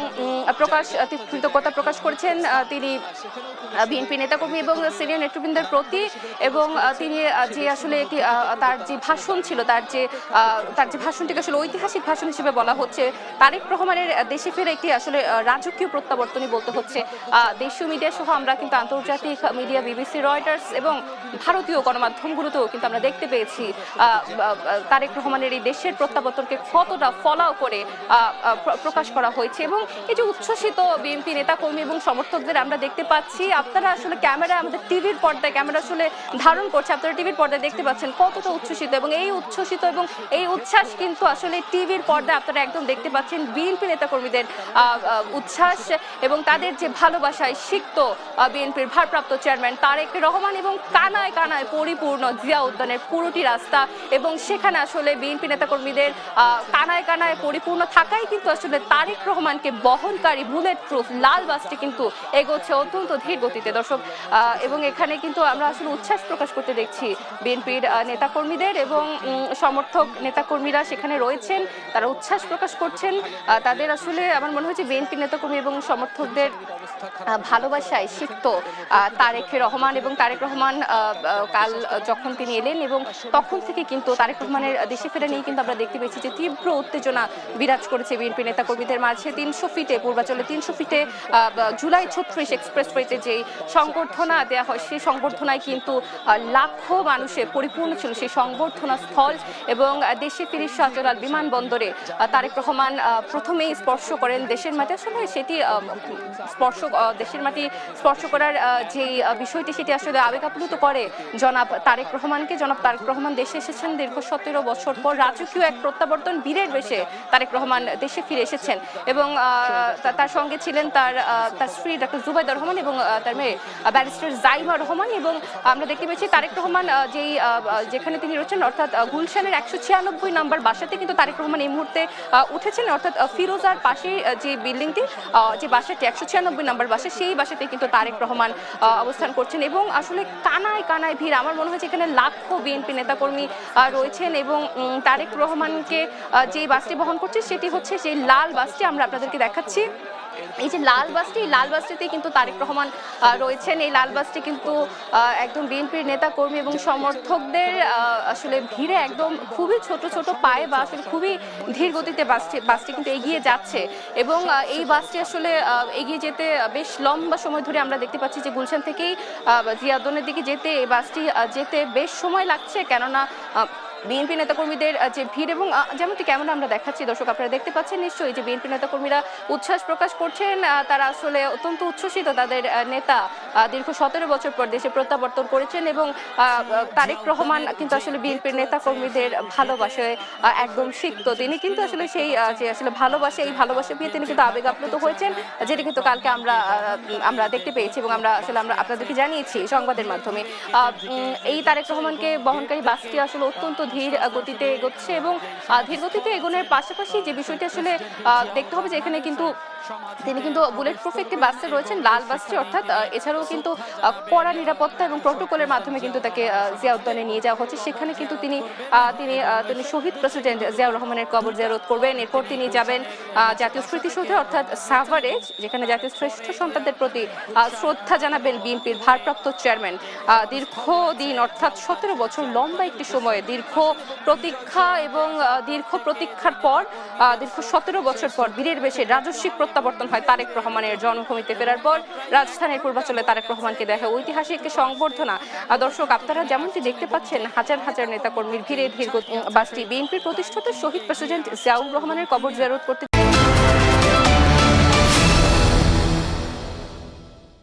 F: কৃতজ্ঞতা প্রকাশ করেছেন তিনি বিএনপি নেতাকর্মী এবং সিনিয়র নেতৃবৃন্দের প্রতি। এবং তিনি যে আসলে একটি তার যে ভাষণ ছিল, তার যে ভাষণটিকে আসলে ঐতিহাসিক ভাষণ হিসেবে বলা হচ্ছে। তারেক রহমানের দেশে ফিরে একটি আসলে রাজকীয় প্রত্যাবর্তনই বলতে হচ্ছে। দেশীয় মিডিয়া সহ আমরা কিন্তু আন্তর্জাতিক মিডিয়া, বিবিসি, রয়টার্স এবং ভারতীয় গণমাধ্যমগুলোতেও কিন্তু আমরা দেখতে পেয়েছি তারেক রহমানের এই দেশের প্রত্যাবর্তনকে কতটা ফলাও করে প্রকাশ করা হয়েছে। এবং এই যে উচ্ছ্বসিত বিএনপি নেতাকর্মী এবং সমর্থকদের আমরা দেখতে পাচ্ছি, আপনারা আসলে ক্যামেরা, আমাদের টিভির পর্দায় ক্যামেরা আসলে ধারণ করছে, আপনারা টিভির পর্দায় দেখতে পাচ্ছেন কতটা উচ্ছ্বসিত, এবং এই উচ্ছ্বসিত এবং এই উচ্ছ্বাস কিন্তু আসলে টিভির পর্দায় আপনারা একদম দেখতে পাচ্ছেন বিএনপি নেতাকর্মীদের উচ্ছ্বাস এবং তাদের যে ভালোবাসায় সিক্ত বিএনপির ভারপ্রাপ্ত চেয়ারম্যান তারেক রহমান, এবং কানায় কানায় পরিপূর্ণ জিয়া উদ্যানের পুরোটি রাস্তা। এবং সেখানে আসলে বিএনপি নেতাকর্মীদের কানায় কানায় পরিপূর্ণ থাকাই কিন্তু আসলে তারেক রহমানকে বহনকারী বুলেট প্রুফ লাল বাসটি কিন্তু এগোচ্ছে অত্যন্ত ধীর গতিতে। দর্শক, এবং এখানে কিন্তু আমরা আসলে উচ্ছ্বাস প্রকাশ করতে দেখছি বিএনপির নেতাকর্মীদের, এবং সমর্থক নেতাকর্মীরা সেখানে রয়েছেন, তারা উচ্ছ্বাস প্রকাশ করছেন। তাদের আসলে আমার মনে হচ্ছে বিএনপি নেতাকর্মী এবং সমর্থকদের ভালোবাসায় সিক্ত তারেক রহমান। এবং তারেক রহমান কাল যখন তিনি এলেন, এবং তখন থেকে কিন্তু তারেক রহমানের দেশে ফেরা নিয়ে কিন্তু আমরা দেখতে পেয়েছি যে তীব্র উত্তেজনা বিরাজ করেছে বিএনপি নেতাকর্মীদের মাঝে। 300 ফিটে পূর্বাচলে 300 ফিটে জুলাই 36 এক্সপ্রেসওয়েতে যে সংবর্ধনা দেওয়া হয়, সেই সংবর্ধনায় কিন্তু লাখো মানুষে পরিপূর্ণ ছিল সেই সংবর্ধনা স্থল। এবং দেশে ফিরে শাহজালাল বিমানবন্দরে তারেক রহমান প্রথমেই স্পর্শ করেন দেশের মাটি, আসলে সেটি স্পর্শ দেশের মাটি স্পর্শ করার যে বিষয়টি সেটি আসলে আবেগ আপ্লুত করে জনাব তারেক রহমানকে। জনাব তারেক রহমান দেশে এসেছেন দীর্ঘ 17 বছর পর, রাজকীয় এক প্রত্যাবর্তন, বীরের বেশে তারেক রহমান দেশে ফিরে এসেছেন এবং তার সঙ্গে ছিলেন তার স্ত্রী ডক্টর জুবাইদা রহমান এবং তার মেয়ে ব্যারিস্টার জাইমা রহমান। এবং আমরা দেখতে পেয়েছি তারেক রহমান যেখানে তিনি রয়েছেন অর্থাৎ গুলশানের 196 নম্বর বাসাতে কিন্তু তারেক রহমান এই মুহূর্তে উঠেছেন, অর্থাৎ ফিরোজার পাশে যে বিল্ডিংটি, যে বাসাটি 196 নম্বর বাসা, সেই বাসাতে কিন্তু তারেক রহমান অবস্থান করছেন এবং আসলে কানায় কানায় ভিড়। আমার মনে হয়েছে এখানে লাখো বিএনপি নেতাকর্মী রয়েছেন এবং তারেক রহমানকে যে বাসটি বহন করছে সেটি হচ্ছে সেই লাল বাসটি, আমরা আপনাদেরকে দেখাচ্ছি। এই যে লাল বাসটি, লাল বাসটিতে কিন্তু তারেক রহমান রয়েছেন। এই লাল বাসটি কিন্তু একদম বিএনপির নেতা কর্মী এবং সমর্থকদের আসলে ভিড়ে একদম খুবই ছোট ছোট পায়ে বা আসলে খুবই ধীর গতিতে বাসটি কিন্তু এগিয়ে যাচ্ছে এবং এই বাসটি আসলে এগিয়ে যেতে বেশ লম্বা সময় ধরে আমরা দেখতে পাচ্ছি যে গুলশান থেকেই জিয়াউদ্দৌলার দিকে যেতে এই বাসটি যেতে বেশ সময় লাগছে, কেননা বিএনপি নেতাকর্মীদের যে ভিড় এবং যেমনটি কেমন আমরা দেখাচ্ছি, দর্শক আপনারা দেখতে পাচ্ছেন নিশ্চয়ই যে বিএনপি নেতাকর্মীরা উচ্ছ্বাস প্রকাশ করছেন। তারা আসলে অত্যন্ত উচ্ছ্বসিত, তাদের নেতা দীর্ঘ 17 বছর পর দেশে প্রত্যাবর্তন করেছেন এবং তারেক রহমান কিন্তু আসলে বিএনপির নেতাকর্মীদের ভালোবাসায় একদম সিক্ত। তিনি কিন্তু আসলে সেই যে আসলে ভালোবাসা, এই ভালোবাসা পেয়ে তিনি কিন্তু আবেগ আপ্লুত হয়েছেন, যেটা কিন্তু কালকে আমরা দেখতে পেয়েছি এবং আমরা আপনাদেরকে জানিয়েছি সংবাদের মাধ্যমে। এই তারেক রহমানকে বহনকারী বাসটি আসলে অত্যন্ত ধীর গতিতে এগোচ্ছে এবং ধীর গতিতে এগোনোর পাশাপাশি যে বিষয়টি আসলে দেখতে হবে যে এখানে কিন্তু তিনি কিন্তু বুলেট প্রুফ একটি বাসে রয়েছেন, লাল বাসটি অর্থাৎ। এছাড়াও কিন্তু কড়া নিরাপত্তা এবং প্রটোকলের মাধ্যমে কিন্তু তাকে জিয়া উদ্যানে নিয়ে যাওয়া হচ্ছে। সেখানে কিন্তু তিনি শহীদ প্রেসিডেন্ট জিয়াউর রহমানের কবর জিয়ারত করবেন। এরপর তিনি যাবেন জাতীয় স্মৃতিসৌধে অর্থাৎ সাভারে, যেখানে জাতীয় শ্রেষ্ঠ সন্তানদের প্রতি শ্রদ্ধা জানাবেন বিএনপির ভারপ্রাপ্ত চেয়ারম্যান। দীর্ঘদিন অর্থাৎ 17 বছর লম্বা একটি সময়ে দীর্ঘ প্রতীক্ষা এবং দীর্ঘ প্রতীক্ষার পর দীর্ঘ 17 বছর পর বীরের বেশে রাজস্বিক প্রত্যাবর্তন হয় তারেক রহমানের জন্মভূমিতে ফেরার পর। রাজধানীর পূর্বাঞ্চলে তারেক রহমানকে দেখা ঐতিহাসিক সংবর্ধনা। দর্শক আপনারা যেমনটি দেখতে পাচ্ছেন হাজার হাজার নেতাকর্মীর ভিড়ে ধীর বাসটি বিএনপির প্রতিষ্ঠাতা শহীদ প্রেসিডেন্ট জিয়াউর রহমানের কবর জিয়ারত করতে